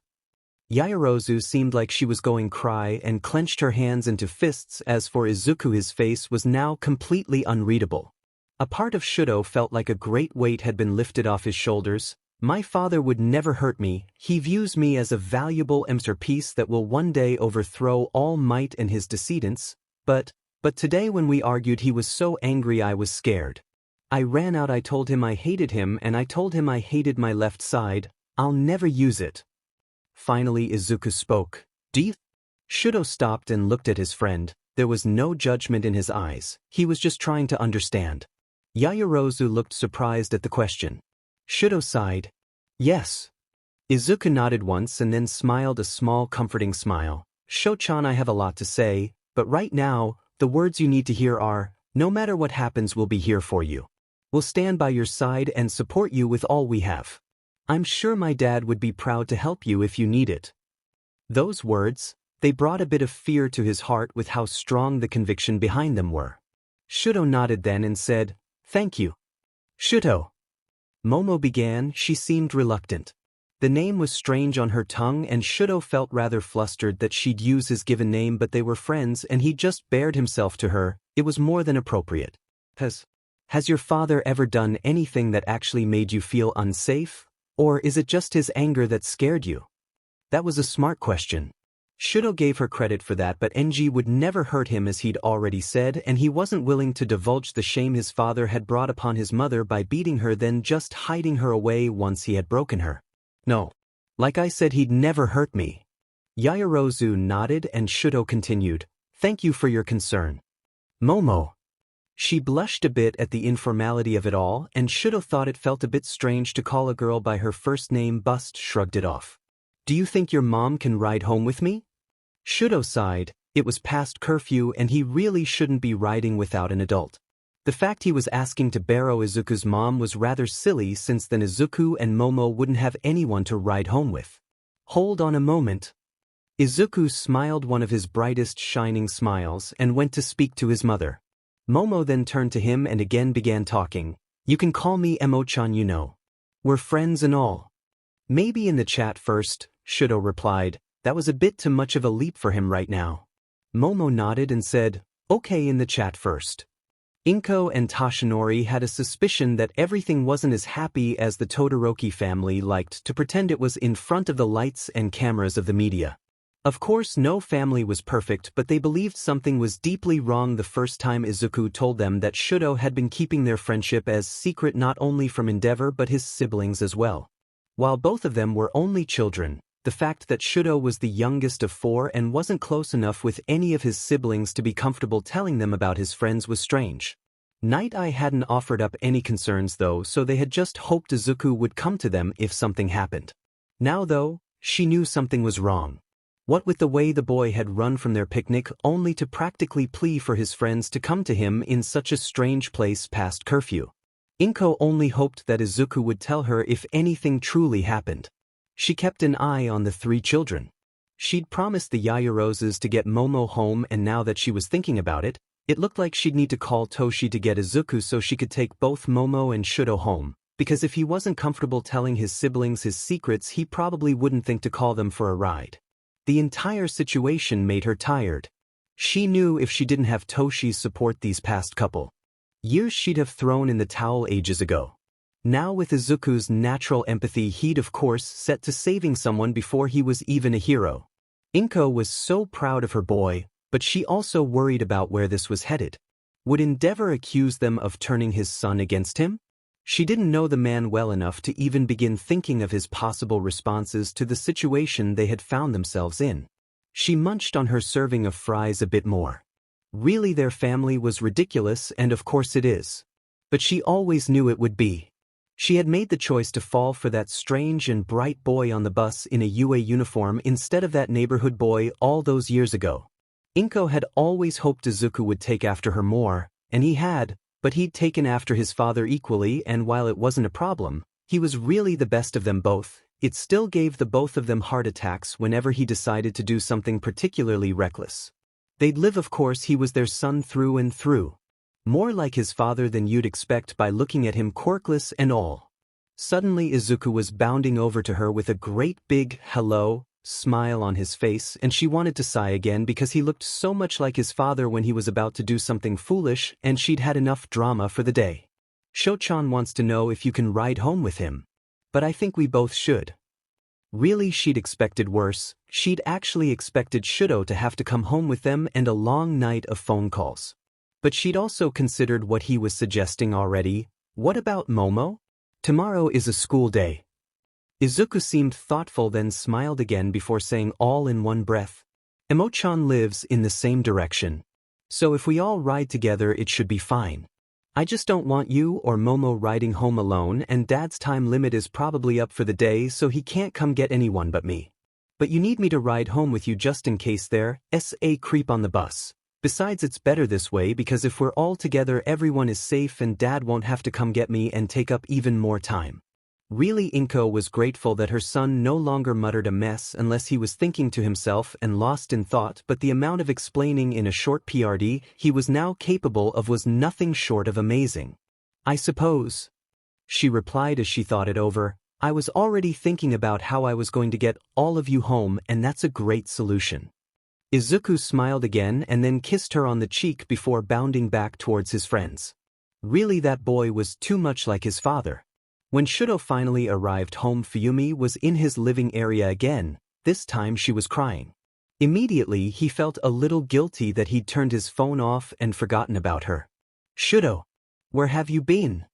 Yaoyorozu seemed like she was going to cry and clenched her hands into fists. As for Izuku, his face was now completely unreadable. A part of Shudo felt like a great weight had been lifted off his shoulders. My father would never hurt me. He views me as a valuable masterpiece that will one day overthrow All Might and his decedents. But today when we argued, he was so angry I was scared. I ran out. I told him I hated him, and I told him I hated my left side. I'll never use it. Finally Izuku spoke. Shudo stopped and looked at his friend. There was no judgment in his eyes. He was just trying to understand. Yaoyorozu looked surprised at the question. Shudo sighed. Yes. Izuku nodded once and then smiled a small comforting smile. Sho-chan, I have a lot to say, but right now, the words you need to hear are, no matter what happens, we'll be here for you. We'll stand by your side and support you with all we have. I'm sure my dad would be proud to help you if you need it. Those words, they brought a bit of fear to his heart with how strong the conviction behind them were. Shudo nodded then and said, Thank you. Shudo. Momo began. She seemed reluctant. The name was strange on her tongue and Shudo felt rather flustered that she'd use his given name, but they were friends and he just bared himself to her. It was more than appropriate. Has your father ever done anything that actually made you feel unsafe? Or is it just his anger that scared you? That was a smart question. Shudo gave her credit for that, but Enji would never hurt him as he'd already said, and he wasn't willing to divulge the shame his father had brought upon his mother by beating her then just hiding her away once he had broken her. No. Like I said, he'd never hurt me. Yaoyorozu nodded and Shudo continued, Thank you for your concern. Momo. She blushed a bit at the informality of it all, and Shudo thought it felt a bit strange to call a girl by her first name. Bust shrugged it off. Do you think your mom can ride home with me? Shudo sighed. It was past curfew and he really shouldn't be riding without an adult. The fact he was asking to borrow Izuku's mom was rather silly, since then Izuku and Momo wouldn't have anyone to ride home with. Hold on a moment. Izuku smiled one of his brightest shining smiles and went to speak to his mother. Momo then turned to him and again began talking. You can call me Emo-chan, you know. We're friends and all. Maybe in the chat first, Shudo replied. That was a bit too much of a leap for him right now. Momo nodded and said, Okay, in the chat first. Inko and Toshinori had a suspicion that everything wasn't as happy as the Todoroki family liked to pretend it was in front of the lights and cameras of the media. Of course, no family was perfect, but they believed something was deeply wrong the first time Izuku told them that Shudo had been keeping their friendship as secret not only from Endeavor but his siblings as well. While both of them were only children, the fact that Shudo was the youngest of 4 and wasn't close enough with any of his siblings to be comfortable telling them about his friends was strange. Night Eye hadn't offered up any concerns though, so they had just hoped Izuku would come to them if something happened. Now though, she knew something was wrong. What with the way the boy had run from their picnic only to practically plea for his friends to come to him in such a strange place past curfew. Inko only hoped that Izuku would tell her if anything truly happened. She kept an eye on the 3 children. She'd promised the Yaoyorozes to get Momo home, and now that she was thinking about it, it looked like she'd need to call Toshi to get Izuku so she could take both Momo and Shudo home, because if he wasn't comfortable telling his siblings his secrets, he probably wouldn't think to call them for a ride. The entire situation made her tired. She knew if she didn't have Toshi's support these past couple years, she'd have thrown in the towel ages ago. Now with Izuku's natural empathy, he'd of course set to saving someone before he was even a hero. Inko was so proud of her boy, but she also worried about where this was headed. Would Endeavor accuse them of turning his son against him? She didn't know the man well enough to even begin thinking of his possible responses to the situation they had found themselves in. She munched on her serving of fries a bit more. Really, their family was ridiculous, and of course it is. But she always knew it would be. She had made the choice to fall for that strange and bright boy on the bus in a UA uniform instead of that neighborhood boy all those years ago. Inko had always hoped Izuku would take after her more, and he had, but he'd taken after his father equally, and while it wasn't a problem, he was really the best of them both. It still gave the both of them heart attacks whenever he decided to do something particularly reckless. They'd live, of course, he was their son through and through. More like his father than you'd expect by looking at him, quirkless and all. Suddenly Izuku was bounding over to her with a great big hello smile on his face, and she wanted to sigh again because he looked so much like his father when he was about to do something foolish, and she'd had enough drama for the day. Sho-chan wants to know if you can ride home with him. But I think we both should. Really, she'd expected worse. She'd actually expected Shudo to have to come home with them and a long night of phone calls. But she'd also considered what he was suggesting already. What about Momo? Tomorrow is a school day. Izuku seemed thoughtful, then smiled again before saying all in one breath. Emo-chan lives in the same direction. So if we all ride together it should be fine. I just don't want you or Momo riding home alone, and Dad's time limit is probably up for the day, so he can't come get anyone but me. But you need me to ride home with you just in case there's a creep on the bus. Besides, it's better this way because if we're all together everyone is safe and Dad won't have to come get me and take up even more time. Really, Inko was grateful that her son no longer muttered a mess unless he was thinking to himself and lost in thought, but the amount of explaining in a short PRD he was now capable of was nothing short of amazing. I suppose, she replied as she thought it over, I was already thinking about how I was going to get all of you home, and that's a great solution. Izuku smiled again and then kissed her on the cheek before bounding back towards his friends. Really, that boy was too much like his father. When Shudo finally arrived home, Fuyumi was in his living area again. This time she was crying. Immediately he felt a little guilty that he'd turned his phone off and forgotten about her. Shudo, where have you been?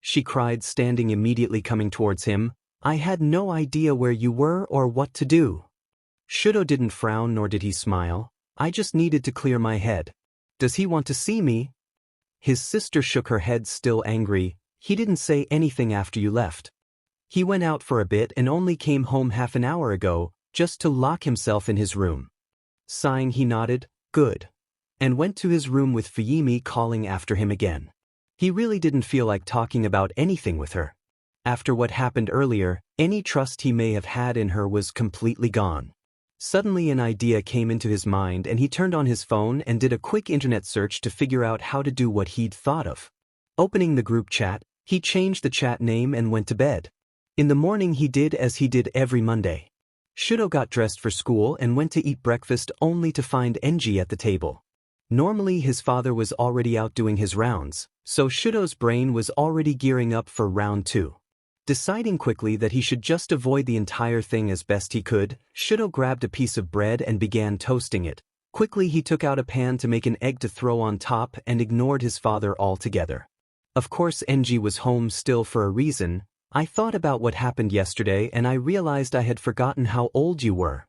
She cried, standing immediately coming towards him. I had no idea where you were or what to do. Shudo didn't frown nor did he smile. I just needed to clear my head. Does he want to see me? His sister shook her head, still angry. He didn't say anything after you left. He went out for a bit and only came home half an hour ago, just to lock himself in his room. Sighing, he nodded, good, and went to his room with Fuyumi calling after him again. He really didn't feel like talking about anything with her. After what happened earlier, any trust he may have had in her was completely gone. Suddenly an idea came into his mind and he turned on his phone and did a quick internet search to figure out how to do what he'd thought of. Opening the group chat, he changed the chat name and went to bed. In the morning he did as he did every Monday. Shudo got dressed for school and went to eat breakfast only to find Enji at the table. Normally his father was already out doing his rounds, so Shudo's brain was already gearing up for round 2. Deciding quickly that he should just avoid the entire thing as best he could, Shudo grabbed a piece of bread and began toasting it. Quickly he took out a pan to make an egg to throw on top and ignored his father altogether. Of course Enji was home still for a reason. I thought about what happened yesterday and I realized I had forgotten how old you were.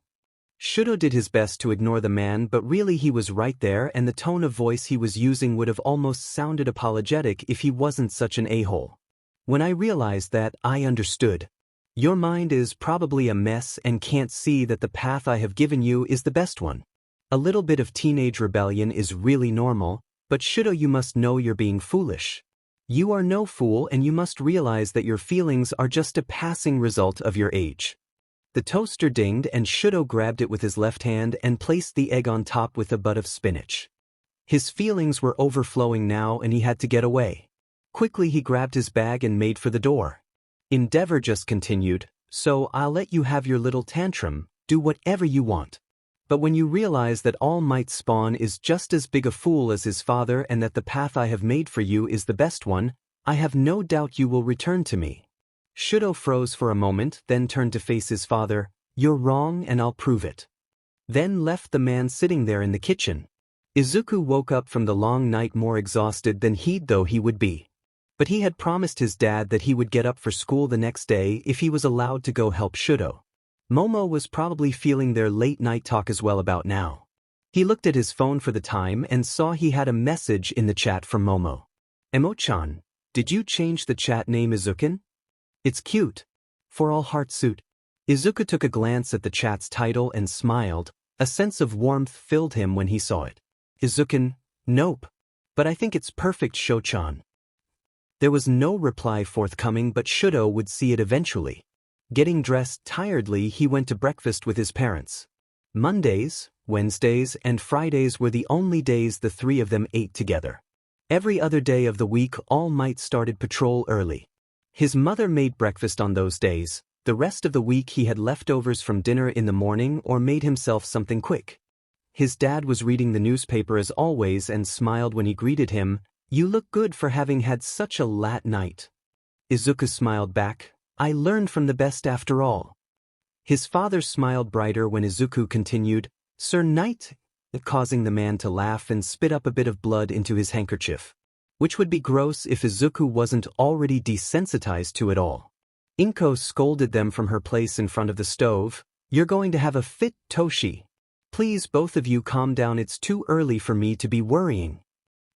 Shudo did his best to ignore the man, but really he was right there and the tone of voice he was using would have almost sounded apologetic if he wasn't such an a-hole. When I realized that, I understood. Your mind is probably a mess and can't see that the path I have given you is the best one. A little bit of teenage rebellion is really normal, but Shudo, you must know you're being foolish. You are no fool and you must realize that your feelings are just a passing result of your age. The toaster dinged and Shudo grabbed it with his left hand and placed the egg on top with a bud of spinach. His feelings were overflowing now and he had to get away. Quickly he grabbed his bag and made for the door. Endeavor just continued, so I'll let you have your little tantrum, do whatever you want. But when you realize that All Might Spawn is just as big a fool as his father and that the path I have made for you is the best one, I have no doubt you will return to me. Shudo froze for a moment, then turned to face his father. You're wrong and I'll prove it. Then left the man sitting there in the kitchen. Izuku woke up from the long night more exhausted than he'd thought he would be. But he had promised his dad that he would get up for school the next day if he was allowed to go help Shudo. Momo was probably feeling their late-night talk as well about now. He looked at his phone for the time and saw he had a message in the chat from Momo. Emo-chan, did you change the chat name Izukin? It's cute. For all heart suit. Izuku took a glance at the chat's title and smiled. A sense of warmth filled him when he saw it. Izukin, nope. But I think it's perfect, Sho-chan. There was no reply forthcoming, but Shudo would see it eventually. Getting dressed tiredly, he went to breakfast with his parents. Mondays, Wednesdays, and Fridays were the only days the three of them ate together. Every other day of the week, All Might started patrol early. His mother made breakfast on those days. The rest of the week he had leftovers from dinner in the morning or made himself something quick. His dad was reading the newspaper as always and smiled when he greeted him. You look good for having had such a late night. Izuku smiled back. I learned from the best after all. His father smiled brighter when Izuku continued, Sir Knight, causing the man to laugh and spit up a bit of blood into his handkerchief. Which would be gross if Izuku wasn't already desensitized to it all. Inko scolded them from her place in front of the stove. You're going to have a fit, Toshi. Please both of you calm down, it's too early for me to be worrying.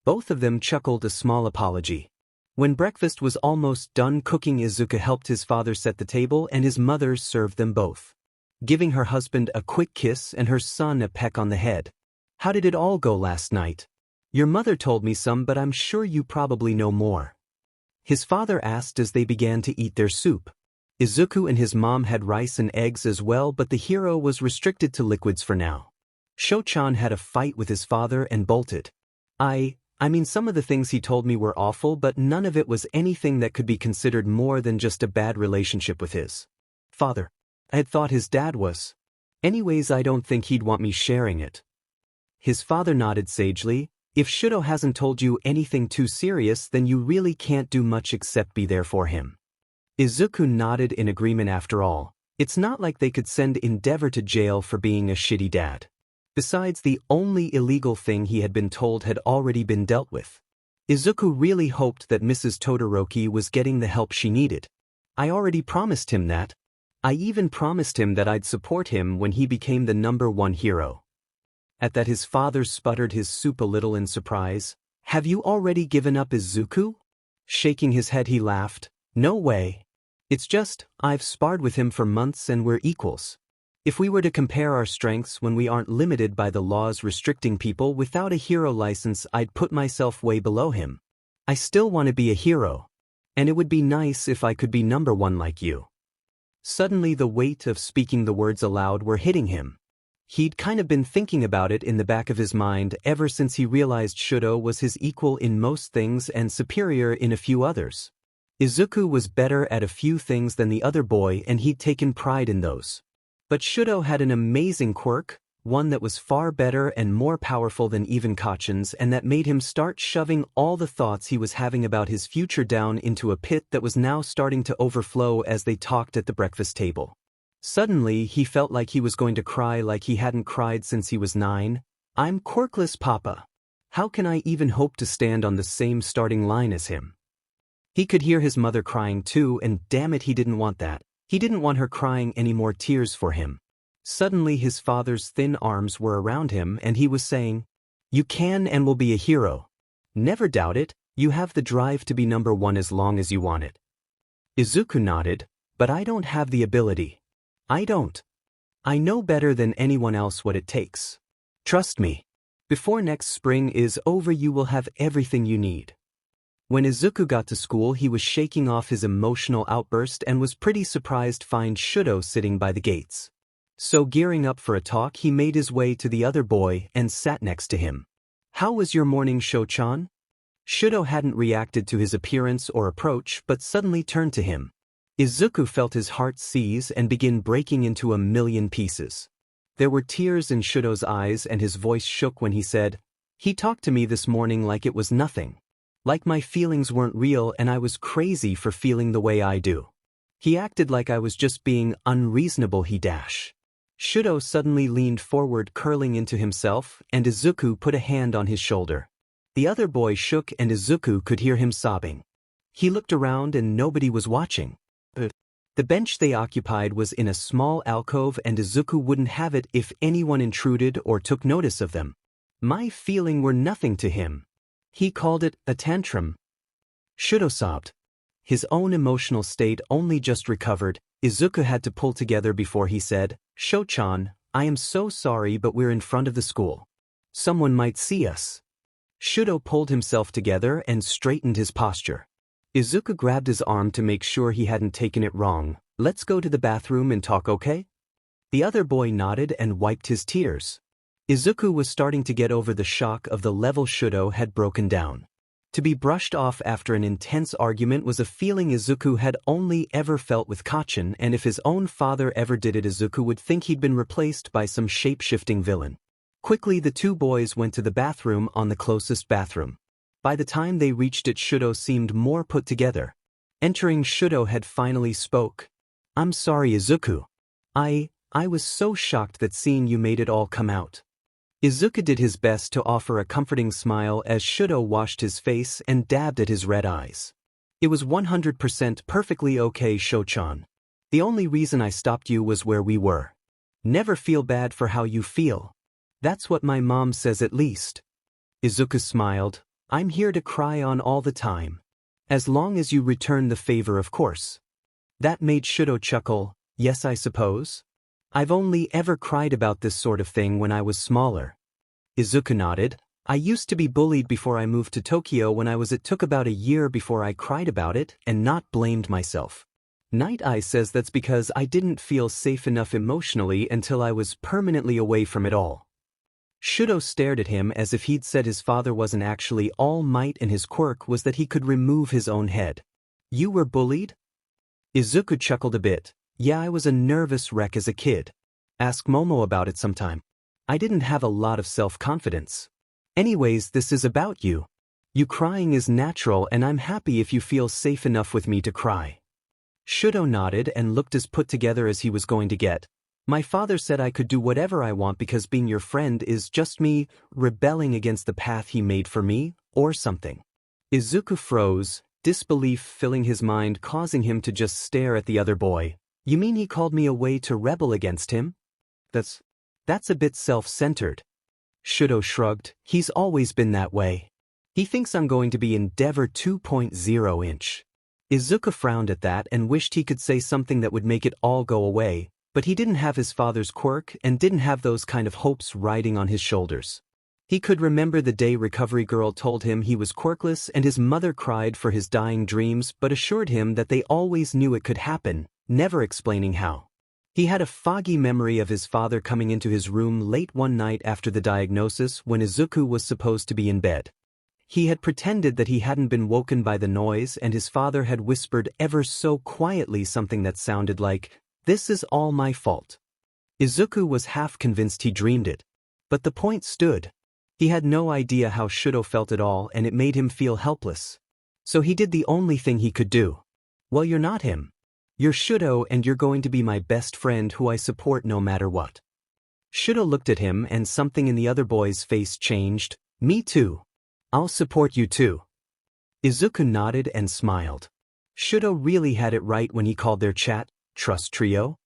Both of them chuckled a small apology. When breakfast was almost done cooking, Izuku helped his father set the table and his mother served them both. Giving her husband a quick kiss and her son a peck on the head. How did it all go last night? Your mother told me some, but I'm sure you probably know more. His father asked as they began to eat their soup. Izuku and his mom had rice and eggs as well, but the hero was restricted to liquids for now. Sho-chan had a fight with his father and bolted. I mean some of the things he told me were awful, but none of it was anything that could be considered more than just a bad relationship with his father. I had thought his dad was. Anyways, I don't think he'd want me sharing it. His father nodded sagely. If Shudo hasn't told you anything too serious, then you really can't do much except be there for him. Izuku nodded in agreement. After all, it's not like they could send Endeavor to jail for being a shitty dad. Besides, the only illegal thing he had been told had already been dealt with. Izuku really hoped that Mrs. Todoroki was getting the help she needed. I already promised him that. I even promised him that I'd support him when he became the #1 hero. At that his father sputtered his soup a little in surprise. Have you already given up, Izuku? Shaking his head he laughed. No way. It's just, I've sparred with him for months and we're equals. If we were to compare our strengths when we aren't limited by the laws restricting people without a hero license, I'd put myself way below him. I still want to be a hero. And it would be nice if I could be #1 like you. Suddenly the weight of speaking the words aloud were hitting him. He'd kind of been thinking about it in the back of his mind ever since he realized Shudo was his equal in most things and superior in a few others. Izuku was better at a few things than the other boy and he'd taken pride in those. But Shudo had an amazing quirk, one that was far better and more powerful than even Kachan's, and that made him start shoving all the thoughts he was having about his future down into a pit that was now starting to overflow as they talked at the breakfast table. Suddenly, he felt like he was going to cry like he hadn't cried since he was 9. I'm quirkless, Papa. How can I even hope to stand on the same starting line as him? He could hear his mother crying too, and damn it, he didn't want that. He didn't want her crying any more tears for him. Suddenly his father's thin arms were around him and he was saying, You can and will be a hero. Never doubt it, you have the drive to be #1 as long as you want it. Izuku nodded, but I don't have the ability. I don't. I know better than anyone else what it takes. Trust me. Before next spring is over you will have everything you need. When Izuku got to school he was shaking off his emotional outburst and was pretty surprised to find Shudo sitting by the gates. So gearing up for a talk he made his way to the other boy and sat next to him. How was your morning, Sho-chan? Shudo hadn't reacted to his appearance or approach but suddenly turned to him. Izuku felt his heart seize and begin breaking into a million pieces. There were tears in Shudo's eyes and his voice shook when he said, He talked to me this morning like it was nothing. Like my feelings weren't real and I was crazy for feeling the way I do. He acted like I was just being unreasonable. Shudo suddenly leaned forward, curling into himself, and Izuku put a hand on his shoulder. The other boy shook and Izuku could hear him sobbing. He looked around and nobody was watching. The bench they occupied was in a small alcove and Izuku wouldn't have it if anyone intruded or took notice of them. My feelings were nothing to him. He called it a tantrum. Shudo sobbed. His own emotional state only just recovered. Izuku had to pull together before he said, "Sho-chan, I am so sorry but we're in front of the school. Someone might see us." Shudo pulled himself together and straightened his posture. Izuku grabbed his arm to make sure he hadn't taken it wrong. "Let's go to the bathroom and talk, okay?" The other boy nodded and wiped his tears. Izuku was starting to get over the shock of the level Shudo had broken down. To be brushed off after an intense argument was a feeling Izuku had only ever felt with Kacchan, and if his own father ever did it, Izuku would think he'd been replaced by some shape-shifting villain. Quickly the two boys went to the bathroom on the closest bathroom. By the time they reached it, Shudo seemed more put together. Entering, Shudo had finally spoke. "I'm sorry, Izuku. I was so shocked that seeing you made it all come out." Izuku did his best to offer a comforting smile as Shudo washed his face and dabbed at his red eyes. "It was 100% perfectly okay, Sho-chan. The only reason I stopped you was where we were. Never feel bad for how you feel. That's what my mom says at least." Izuku smiled. "I'm here to cry on all the time. As long as you return the favor, of course." That made Shudo chuckle. "Yes, I suppose. I've only ever cried about this sort of thing when I was smaller." Izuku nodded. "I used to be bullied before I moved to Tokyo. When I was it took about a year before I cried about it and not blamed myself. Night Eye says that's because I didn't feel safe enough emotionally until I was permanently away from it all." Shudo stared at him as if he'd said his father wasn't actually all might and his quirk was that he could remove his own head. "You were bullied?" Izuku chuckled a bit. "Yeah, I was a nervous wreck as a kid. Ask Momo about it sometime. I didn't have a lot of self-confidence. Anyways, this is about you. You crying is natural and I'm happy if you feel safe enough with me to cry." Shudo nodded and looked as put together as he was going to get. "My father said I could do whatever I want because being your friend is just me rebelling against the path he made for me, or something." Izuku froze, disbelief filling his mind, causing him to just stare at the other boy. "You mean he called me a way to rebel against him? That's a bit self-centered." Shudo shrugged. "He's always been that way. He thinks I'm going to be Endeavor 2.0 inch." Izuku frowned at that and wished he could say something that would make it all go away. But he didn't have his father's quirk and didn't have those kind of hopes riding on his shoulders. He could remember the day Recovery Girl told him he was quirkless and his mother cried for his dying dreams but assured him that they always knew it could happen, never explaining how. He had a foggy memory of his father coming into his room late one night after the diagnosis when Izuku was supposed to be in bed. He had pretended that he hadn't been woken by the noise and his father had whispered ever so quietly something that sounded like, "This is all my fault." Izuku was half convinced he dreamed it. But the point stood. He had no idea how Shudo felt at all and it made him feel helpless. So he did the only thing he could do. "Well, you're not him. You're Shudo and you're going to be my best friend who I support no matter what." Shudo looked at him and something in the other boy's face changed. "Me too. I'll support you too." Izuku nodded and smiled. Shudo really had it right when he called their chat Trust Trio.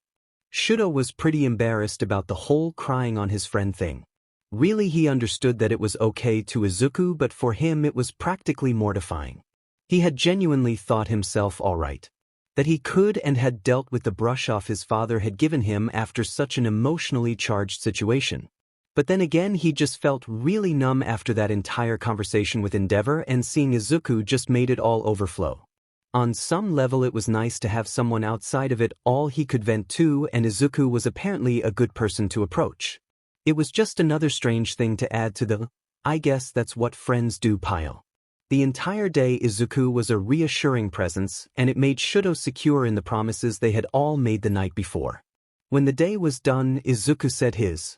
Shudo was pretty embarrassed about the whole crying on his friend thing. Really, he understood that it was okay to Izuku, but for him it was practically mortifying. He had genuinely thought himself all right. That he could and had dealt with the brush off his father had given him after such an emotionally charged situation. But then again, he just felt really numb after that entire conversation with Endeavor, and seeing Izuku just made it all overflow. On some level it was nice to have someone outside of it all he could vent to, and Izuku was apparently a good person to approach. It was just another strange thing to add to the, "I guess that's what friends do" pile. The entire day Izuku was a reassuring presence, and it made Shudo secure in the promises they had all made the night before. When the day was done, Izuku said his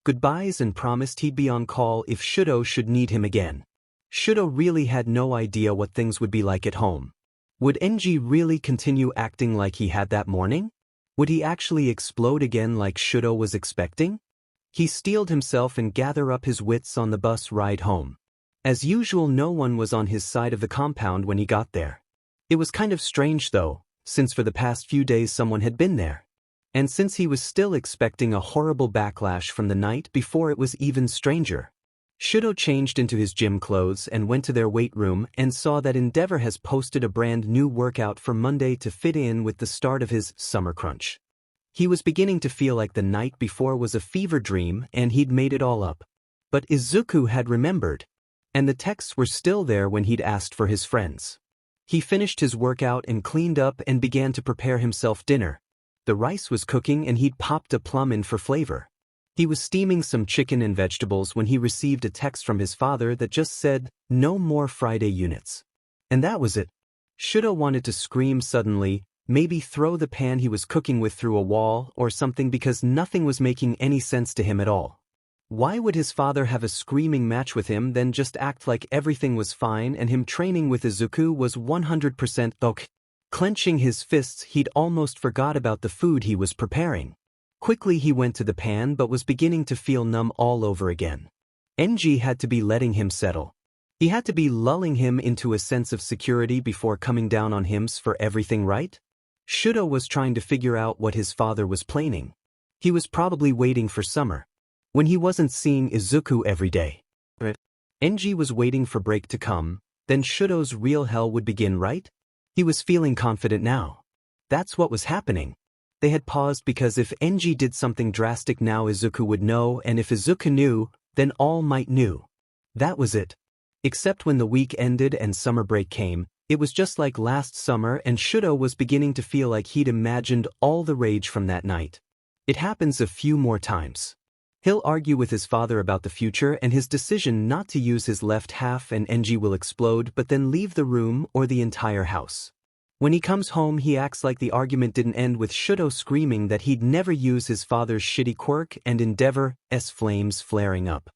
goodbyes and promised he'd be on call if Shudo should need him again. Shudo really had no idea what things would be like at home. Would Enji really continue acting like he had that morning? Would he actually explode again like Shudo was expecting? He steeled himself and gathered up his wits on the bus ride home. As usual, no one was on his side of the compound when he got there. It was kind of strange though, since for the past few days someone had been there. And since he was still expecting a horrible backlash from the night before, it was even stranger. Shudo changed into his gym clothes and went to their weight room and saw that Endeavor has posted a brand new workout for Monday to fit in with the start of his summer crunch. He was beginning to feel like the night before was a fever dream and he'd made it all up. But Izuku had remembered. And the texts were still there when he'd asked for his friends. He finished his workout and cleaned up and began to prepare himself dinner. The rice was cooking and he'd popped a plum in for flavor. He was steaming some chicken and vegetables when he received a text from his father that just said, "No more Friday units." And that was it. Shudo wanted to scream suddenly, maybe throw the pan he was cooking with through a wall or something, because nothing was making any sense to him at all. Why would his father have a screaming match with him, then just act like everything was fine and him training with Izuku was 100% okay? Clenching his fists, he'd almost forgot about the food he was preparing. Quickly he went to the pan but was beginning to feel numb all over again. Enji had to be letting him settle. He had to be lulling him into a sense of security before coming down on him for everything, right? Shudo was trying to figure out what his father was planning. He was probably waiting for summer, when he wasn't seeing Izuku every day. Enji was waiting for break to come, then Shudo's real hell would begin, right? He was feeling confident now. That's what was happening. They had paused because if Enji did something drastic now, Izuku would know, and if Izuku knew, then All Might knew. That was it. Except when the week ended and summer break came, it was just like last summer, and Shudo was beginning to feel like he'd imagined all the rage from that night. It happens a few more times. He'll argue with his father about the future and his decision not to use his left half, and Enji will explode but then leave the room or the entire house. When he comes home, he acts like the argument didn't end with Shudo screaming that he'd never use his father's shitty quirk and Endeavor's flames flaring up.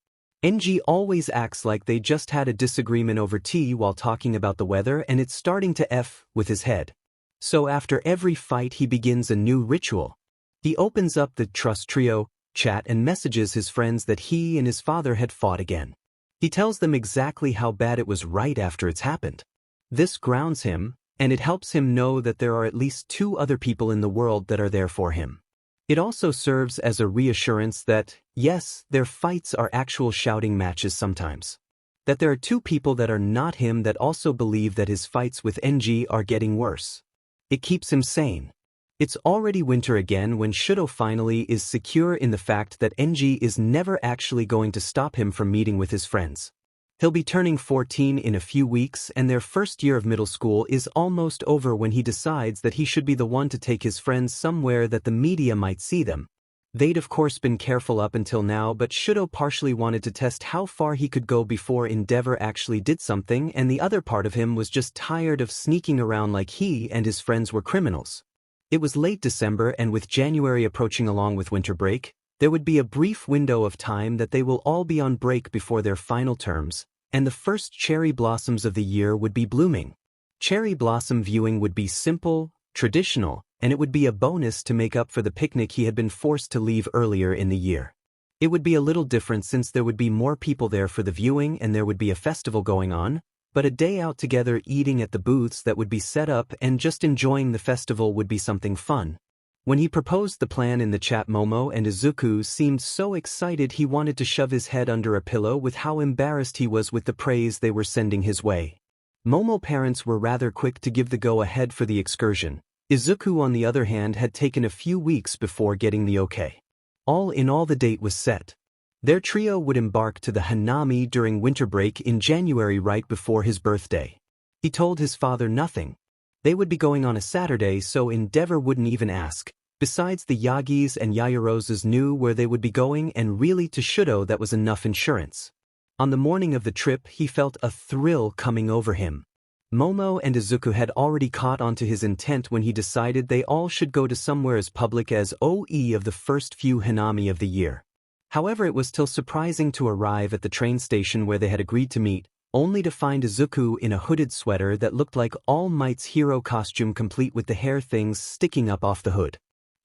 Enji always acts like they just had a disagreement over tea while talking about the weather, and it's starting to F with his head. So after every fight he begins a new ritual. He opens up the Trust Trio chat and messages his friends that he and his father had fought again. He tells them exactly how bad it was right after it's happened. This grounds him, and it helps him know that there are at least 2 other people in the world that are there for him. It also serves as a reassurance that, yes, their fights are actual shouting matches sometimes. That there are 2 people that are not him that also believe that his fights with Enji are getting worse. It keeps him sane. It's already winter again when Shudo finally is secure in the fact that Enji is never actually going to stop him from meeting with his friends. He'll be turning 14 in a few weeks, and their first year of middle school is almost over when he decides that he should be the one to take his friends somewhere that the media might see them. They'd of course been careful up until now, but Shudo partially wanted to test how far he could go before Endeavor actually did something, and the other part of him was just tired of sneaking around like he and his friends were criminals. It was late December, and with January approaching along with winter break, there would be a brief window of time that they will all be on break before their final terms, and the first cherry blossoms of the year would be blooming. Cherry blossom viewing would be simple, traditional, and it would be a bonus to make up for the picnic he had been forced to leave earlier in the year. It would be a little different since there would be more people there for the viewing and there would be a festival going on, but a day out together eating at the booths that would be set up and just enjoying the festival would be something fun. When he proposed the plan in the chat, Momo and Izuku seemed so excited he wanted to shove his head under a pillow with how embarrassed he was with the praise they were sending his way. Momo parents were rather quick to give the go-ahead for the excursion. Izuku, on the other hand, had taken a few weeks before getting the okay. All in all, the date was set. Their trio would embark to the Hanami during winter break in January, right before his birthday. He told his father nothing. They would be going on a Saturday, so Endeavor wouldn't even ask. Besides, the Yagis and Yayaroses knew where they would be going, and really to Shudo that was enough insurance. On the morning of the trip, he felt a thrill coming over him. Momo and Izuku had already caught on to his intent when he decided they all should go to somewhere as public as OE of the first few Hanami of the year. However, it was still surprising to arrive at the train station where they had agreed to meet, only to find Izuku in a hooded sweater that looked like All Might's hero costume complete with the hair things sticking up off the hood.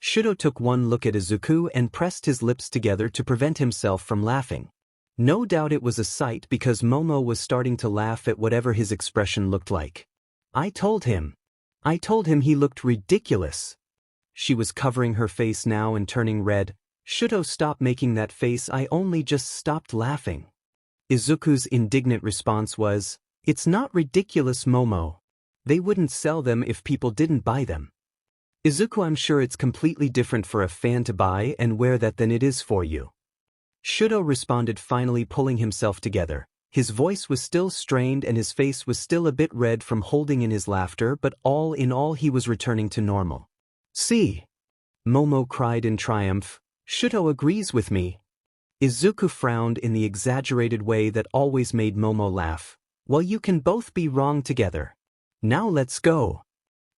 Shudo took one look at Izuku and pressed his lips together to prevent himself from laughing. No doubt it was a sight because Momo was starting to laugh at whatever his expression looked like. I told him he looked ridiculous. She was covering her face now and turning red. Shudo, stop making that face, I only just stopped laughing. Izuku's indignant response was, it's not ridiculous, Momo. They wouldn't sell them if people didn't buy them. Izuku, I'm sure it's completely different for a fan to buy and wear that than it is for you. Shudo responded, finally pulling himself together. His voice was still strained and his face was still a bit red from holding in his laughter, but all in all he was returning to normal. See? Momo cried in triumph. Shudo agrees with me. Izuku frowned in the exaggerated way that always made Momo laugh. Well, you can both be wrong together. Now let's go.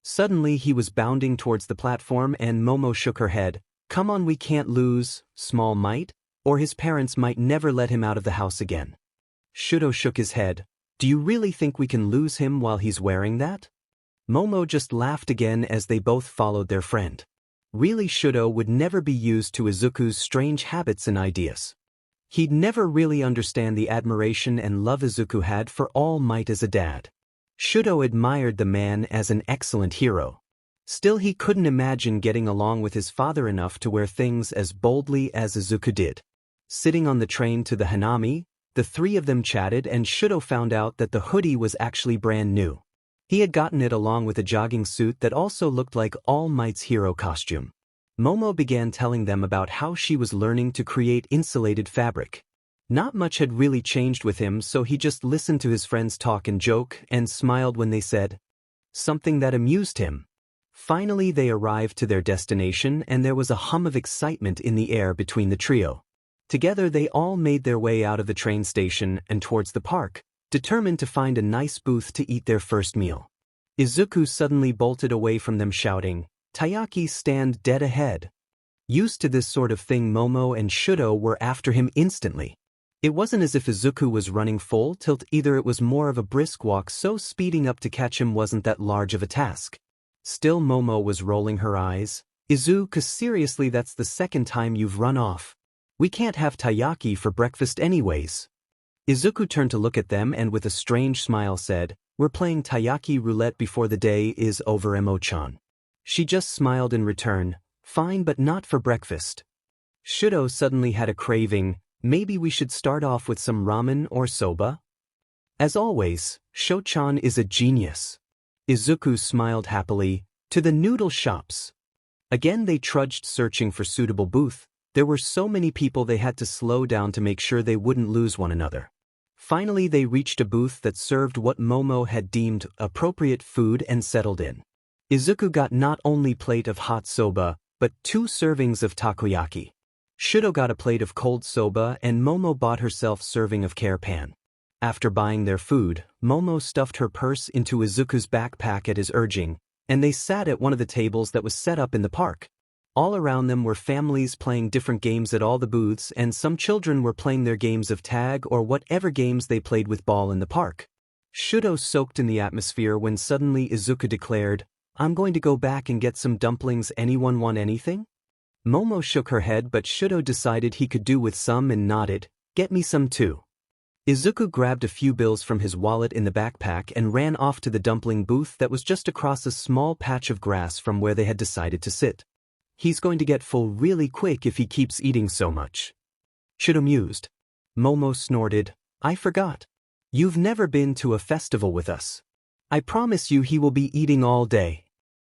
Suddenly he was bounding towards the platform and Momo shook her head. Come on, we can't lose, Small Might, or his parents might never let him out of the house again. Shudo shook his head. Do you really think we can lose him while he's wearing that? Momo just laughed again as they both followed their friend. Really, Shudo would never be used to Izuku's strange habits and ideas. He'd never really understand the admiration and love Izuku had for All Might as a dad. Shudo admired the man as an excellent hero. Still, he couldn't imagine getting along with his father enough to wear things as boldly as Izuku did. Sitting on the train to the Hanami, the three of them chatted and Shudo found out that the hoodie was actually brand new. He had gotten it along with a jogging suit that also looked like All Might's hero costume. Momo began telling them about how she was learning to create insulated fabric. Not much had really changed with him, so he just listened to his friends talk and joke and smiled when they said something that amused him. Finally they arrived to their destination and there was a hum of excitement in the air between the trio. Together they all made their way out of the train station and towards the park, determined to find a nice booth to eat their first meal. Izuku suddenly bolted away from them shouting, Taiyaki, stand dead ahead. Used to this sort of thing, Momo and Shudo were after him instantly. It wasn't as if Izuku was running full tilt either, it was more of a brisk walk, so speeding up to catch him wasn't that large of a task. Still, Momo was rolling her eyes. Izuku, seriously, that's the second time you've run off. We can't have taiyaki for breakfast anyways. Izuku turned to look at them and with a strange smile said, we're playing taiyaki roulette before the day is over, Emo-chan. She just smiled in return, fine, but not for breakfast. Shudo suddenly had a craving. Maybe we should start off with some ramen or soba? As always, Sho-chan is a genius. Izuku smiled happily. To the noodle shops. Again they trudged searching for suitable booth. There were so many people they had to slow down to make sure they wouldn't lose one another. Finally they reached a booth that served what Momo had deemed appropriate food and settled in. Izuku got not only plate of hot soba, but 2 servings of takoyaki. Shudo got a plate of cold soba and Momo bought herself serving of kare pan. After buying their food, Momo stuffed her purse into Izuku's backpack at his urging, and they sat at one of the tables that was set up in the park. All around them were families playing different games at all the booths, and some children were playing their games of tag or whatever games they played with ball in the park. Shudo soaked in the atmosphere when suddenly Izuku declared, I'm going to go back and get some dumplings, anyone want anything? Momo shook her head, but Shudo decided he could do with some and nodded, get me some too. Izuku grabbed a few bills from his wallet in the backpack and ran off to the dumpling booth that was just across a small patch of grass from where they had decided to sit. He's going to get full really quick if he keeps eating so much. Shudo mused. Momo snorted, I forgot. You've never been to a festival with us. I promise you he will be eating all day.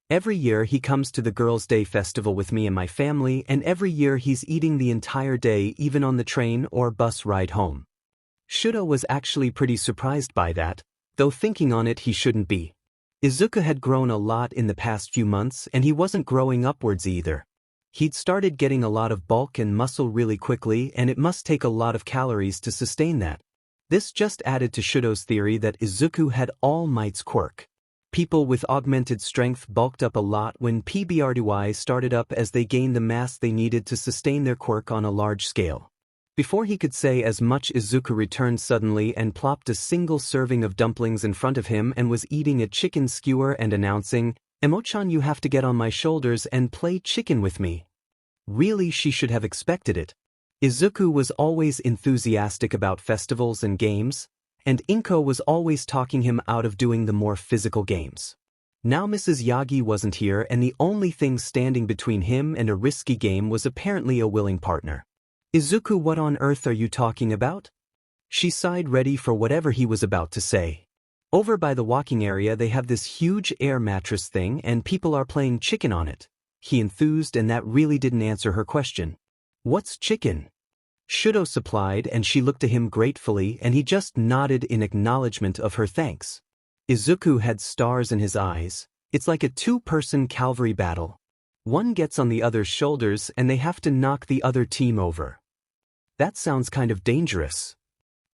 Every year he comes to the Girls' Day festival with me and my family, and every year he's eating the entire day, even on the train or bus ride home. Shudo was actually pretty surprised by that, though thinking on it he shouldn't be. Izuku had grown a lot in the past few months and he wasn't growing upwards either. He'd started getting a lot of bulk and muscle really quickly, and it must take a lot of calories to sustain that. This just added to Shudo's theory that Izuku had All Might's quirk. People with augmented strength bulked up a lot when PBRDY started up as they gained the mass they needed to sustain their quirk on a large scale. Before he could say as much, Izuku returned suddenly and plopped a single serving of dumplings in front of him and was eating a chicken skewer and announcing, "Emo-chan, you have to get on my shoulders and play chicken with me." Really, she should have expected it. Izuku was always enthusiastic about festivals and games, and Inko was always talking him out of doing the more physical games. Now Mrs. Yagi wasn't here, and the only thing standing between him and a risky game was apparently a willing partner. "Izuku, what on earth are you talking about?" She sighed, ready for whatever he was about to say. "Over by the walking area they have this huge air mattress thing and people are playing chicken on it," he enthused, and that really didn't answer her question. "What's chicken?" Shudo supplied, and she looked at him gratefully and he just nodded in acknowledgement of her thanks. Izuku had stars in his eyes. It's like a two-person cavalry battle. One gets on the other's shoulders and they have to knock the other team over. That sounds kind of dangerous.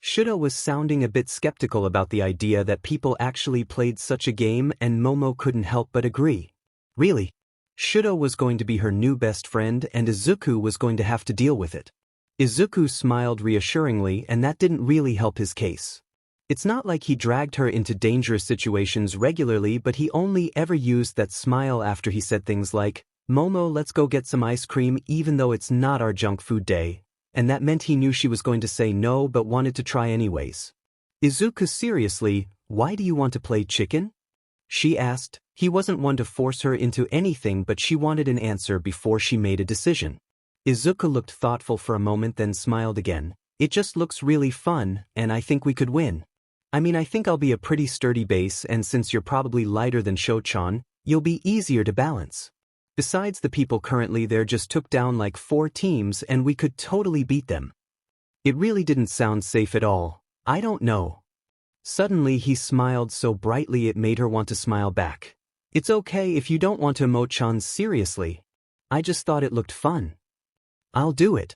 Shudo was sounding a bit skeptical about the idea that people actually played such a game, and Momo couldn't help but agree. Really? Shudo was going to be her new best friend and Izuku was going to have to deal with it. Izuku smiled reassuringly, and that didn't really help his case. It's not like he dragged her into dangerous situations regularly, but he only ever used that smile after he said things like, "Momo, let's go get some ice cream even though it's not our junk food day," and that meant he knew she was going to say no but wanted to try anyways. "Izuku, seriously, why do you want to play chicken?" she asked. He wasn't one to force her into anything, but she wanted an answer before she made a decision. Izuku looked thoughtful for a moment, then smiled again. "It just looks really fun, and I think we could win. I mean, I think I'll be a pretty sturdy base, and since you're probably lighter than Sho-chan, you'll be easier to balance. Besides, the people currently there just took down like 4 teams and we could totally beat them." It really didn't sound safe at all. "I don't know." Suddenly he smiled so brightly it made her want to smile back. "It's okay if you don't want to, Mo-chan, seriously. I just thought it looked fun. I'll do it."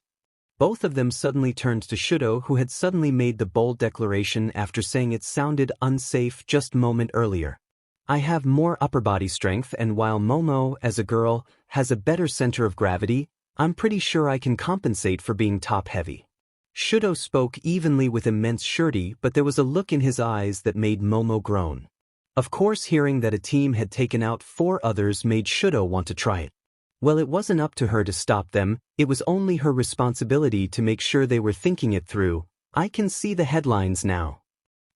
Both of them suddenly turned to Shudo, who had suddenly made the bold declaration after saying it sounded unsafe just a moment earlier. "I have more upper body strength, and while Momo, as a girl, has a better center of gravity, I'm pretty sure I can compensate for being top-heavy." Shudo spoke evenly with immense surety, but there was a look in his eyes that made Momo groan. Of course, hearing that a team had taken out 4 others made Shudo want to try it. Well, it wasn't up to her to stop them, it was only her responsibility to make sure they were thinking it through. I can see the headlines now.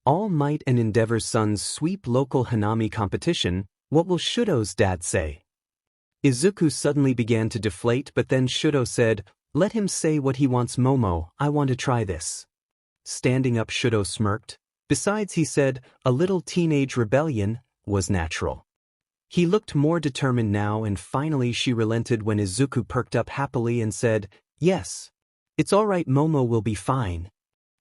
All Might and Endeavor's sons sweep local Hanami competition. What will Shudo's dad say? Izuku suddenly began to deflate, but then Shudo said, "Let him say what he wants, Momo, I want to try this." Standing up, Shudo smirked. Besides, he said, a little teenage rebellion was natural. He looked more determined now, and finally she relented when Izuku perked up happily and said, "Yes. It's all right, Momo will be fine."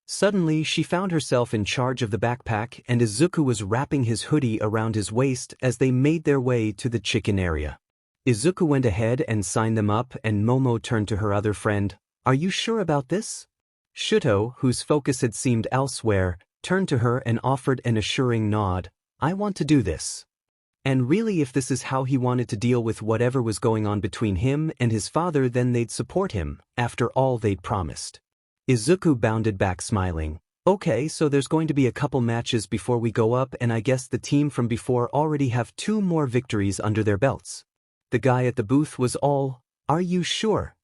Suddenly she found herself in charge of the backpack, and Izuku was wrapping his hoodie around his waist as they made their way to the chicken area. Izuku went ahead and signed them up, and Momo turned to her other friend. "Are you sure about this?" Shuto, whose focus had seemed elsewhere, turned to her and offered an assuring nod. "I want to do this." And really, if this is how he wanted to deal with whatever was going on between him and his father, then they'd support him, after all they'd promised. Izuku bounded back smiling. "Okay, so there's going to be a couple matches before we go up, and I guess the team from before already have 2 more victories under their belts." The guy at the booth was all, "Are you sure?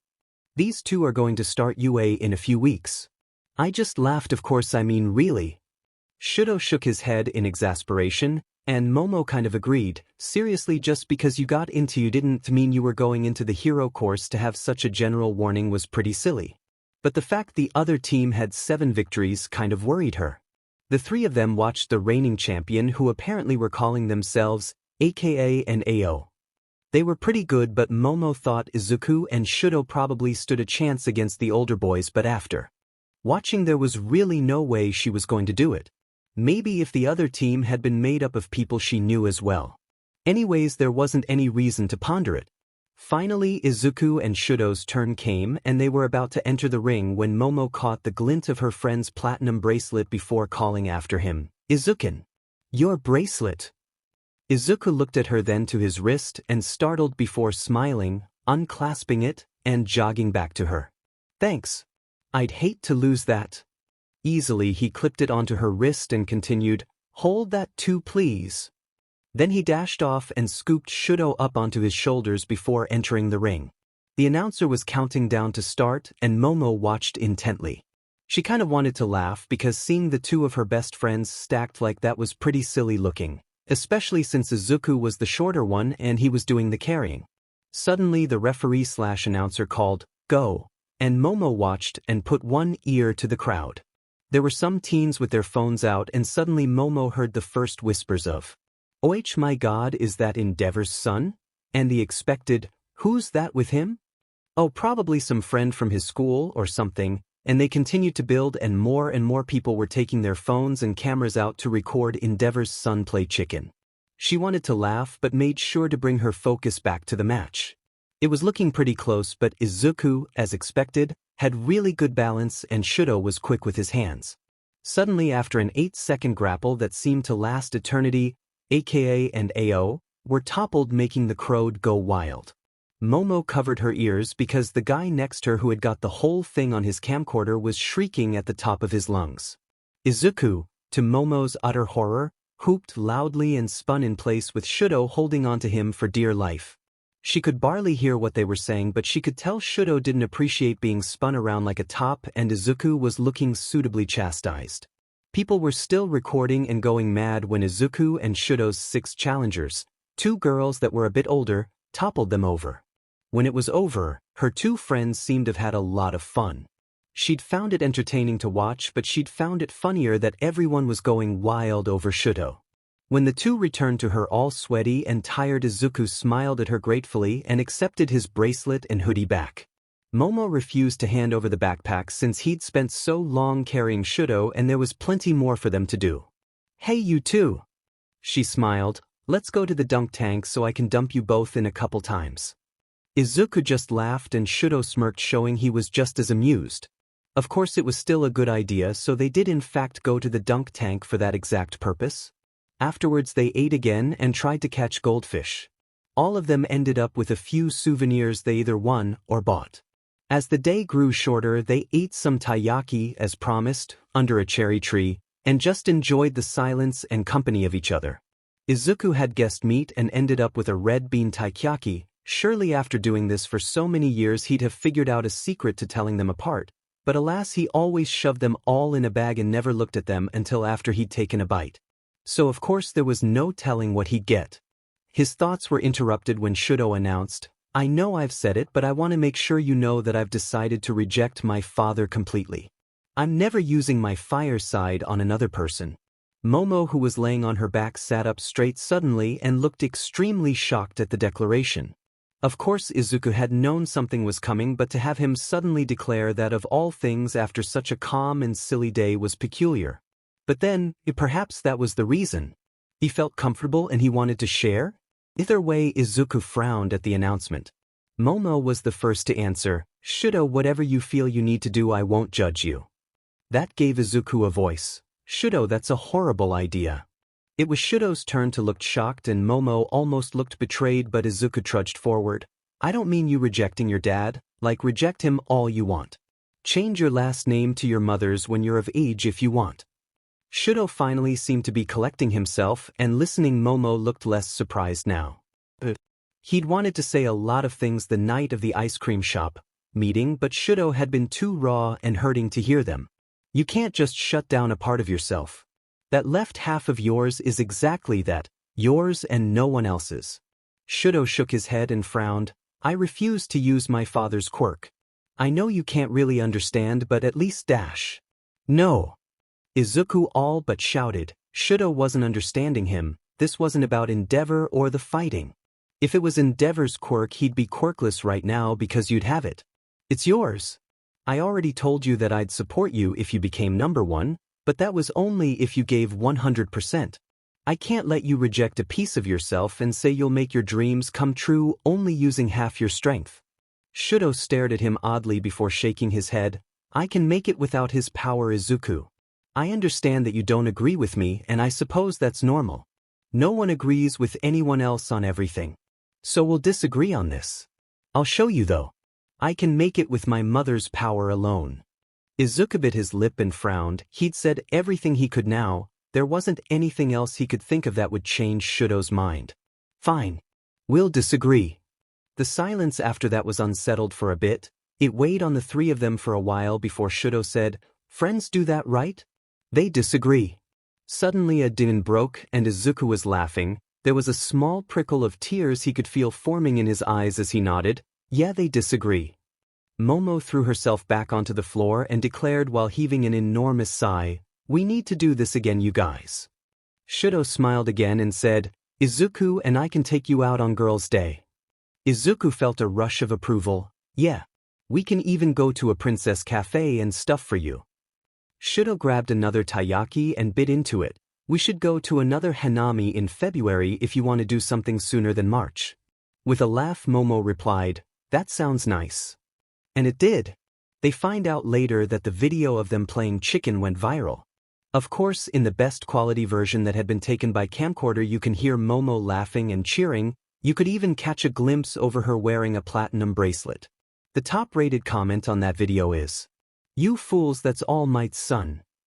These 2 are going to start UA in a few weeks." I just laughed. "Of course, I mean really." Shudo shook his head in exasperation, and Momo kind of agreed. "Seriously, just because you got into you didn't mean you were going into the hero course to have such a general warning was pretty silly." But the fact the other team had 7 victories kind of worried her. The 3 of them watched the reigning champion, who apparently were calling themselves AKA and AO. They were pretty good, but Momo thought Izuku and Shudo probably stood a chance against the older boys, but after watching, there was really no way she was going to do it. Maybe if the other team had been made up of people she knew as well. Anyways, there wasn't any reason to ponder it. Finally, Izuku and Shudo's turn came, and they were about to enter the ring when Momo caught the glint of her friend's platinum bracelet before calling after him, "Izuku, your bracelet." Izuku looked at her, then to his wrist, and startled before smiling, unclasping it, and jogging back to her. "Thanks." I'd hate to lose that. Easily he clipped it onto her wrist and continued, hold that too please. Then he dashed off and scooped Shudo up onto his shoulders before entering the ring. The announcer was counting down to start and Momo watched intently. She kind of wanted to laugh because seeing the two of her best friends stacked like that was pretty silly looking, especially since Izuku was the shorter one and he was doing the carrying. Suddenly the referee/announcer called, go, and Momo watched and put one ear to the crowd. There were some teens with their phones out and suddenly Momo heard the first whispers of, "Oh my god, is that Endeavor's son?" And the expected, "Who's that with him?" Oh, probably some friend from his school or something, and they continued to build and more people were taking their phones and cameras out to record Endeavor's son play chicken. She wanted to laugh but made sure to bring her focus back to the match. It was looking pretty close but Izuku, as expected, had really good balance and Shudo was quick with his hands. Suddenly after an 8-second grapple that seemed to last eternity, AKA and AO, were toppled making the crowd go wild. Momo covered her ears because the guy next to her who had got the whole thing on his camcorder was shrieking at the top of his lungs. Izuku, to Momo's utter horror, whooped loudly and spun in place with Shudo holding onto him for dear life. She could barely hear what they were saying but she could tell Shudo didn't appreciate being spun around like a top and Izuku was looking suitably chastised. People were still recording and going mad when Izuku and Shudo's 6 challengers, 2 girls that were a bit older, toppled them over. When it was over, her 2 friends seemed to have had a lot of fun. She'd found it entertaining to watch but she'd found it funnier that everyone was going wild over Shudo. When the 2 returned to her all sweaty and tired, Izuku smiled at her gratefully and accepted his bracelet and hoodie back. Momo refused to hand over the backpack since he'd spent so long carrying Shudo and there was plenty more for them to do. "Hey you two," she smiled, "let's go to the dunk tank so I can dump you both in a couple times." Izuku just laughed and Shudo smirked, showing he was just as amused. Of course it was still a good idea, so they did in fact go to the dunk tank for that exact purpose. Afterwards they ate again and tried to catch goldfish. All of them ended up with a few souvenirs they either won or bought. As the day grew shorter they ate some taiyaki as promised, under a cherry tree, and just enjoyed the silence and company of each other. Izuku had guessed meat and ended up with a red bean taiyaki. Surely after doing this for so many years he'd have figured out a secret to telling them apart, but alas he always shoved them all in a bag and never looked at them until after he'd taken a bite. So of course there was no telling what he'd get. His thoughts were interrupted when Shudo announced, "I know I've said it but I want to make sure you know that I've decided to reject my father completely. I'm never using my fire side on another person." Momo, who was laying on her back, sat up straight suddenly and looked extremely shocked at the declaration. Of course Izuku had known something was coming, but to have him suddenly declare that of all things after such a calm and silly day was peculiar. But then, perhaps that was the reason. He felt comfortable and he wanted to share? Either way, Izuku frowned at the announcement. Momo was the first to answer, "Shudo, whatever you feel you need to do, I won't judge you." That gave Izuku a voice. "Shudo, that's a horrible idea." It was Shudo's turn to look shocked and Momo almost looked betrayed, but Izuku trudged forward. "I don't mean you rejecting your dad, like reject him all you want. Change your last name to your mother's when you're of age if you want." Shudo finally seemed to be collecting himself and listening. Momo looked less surprised now. He'd wanted to say a lot of things the night of the ice cream shop meeting, but Shudo had been too raw and hurting to hear them. You can't just shut down a part of yourself. That left half of yours is exactly that, yours and no one else's. Shudo shook his head and frowned. "I refuse to use my father's quirk. I know you can't really understand, but at least dash." "No." Izuku all but shouted. Shudo wasn't understanding him. This wasn't about Endeavor or the fighting. If it was Endeavor's quirk, he'd be quirkless right now because you'd have it. "It's yours. I already told you that I'd support you if you became number 1. But that was only if you gave 100%. I can't let you reject a piece of yourself and say you'll make your dreams come true only using half your strength." Shudo stared at him oddly before shaking his head. "I can make it without his power, Izuku. I understand that you don't agree with me, and I suppose that's normal. No one agrees with anyone else on everything. So we'll disagree on this. I'll show you though. I can make it with my mother's power alone." Izuku bit his lip and frowned. He'd said everything he could now. There wasn't anything else he could think of that would change Shudo's mind. Fine. We'll disagree. The silence after that was unsettled for a bit. It weighed on the three of them for a while before Shudo said, "Friends do that, right?" "They disagree." Suddenly a din broke and Izuku was laughing. There was a small prickle of tears he could feel forming in his eyes as he nodded. "Yeah, they disagree." Momo threw herself back onto the floor and declared while heaving an enormous sigh, "We need to do this again, you guys." Shudo smiled again and said, "Izuku and I can take you out on Girls' Day." Izuku felt a rush of approval. "Yeah. We can even go to a princess cafe and stuff for you." Shudo grabbed another taiyaki and bit into it. "We should go to another hanami in February if you want to do something sooner than March." With a laugh Momo replied, "That sounds nice." And it did. They find out later that the video of them playing chicken went viral. Of course, in the best quality version that had been taken by camcorder you can hear Momo laughing and cheering. You could even catch a glimpse over her wearing a platinum bracelet. The top-rated comment on that video is, "You fools, that's All Might's son."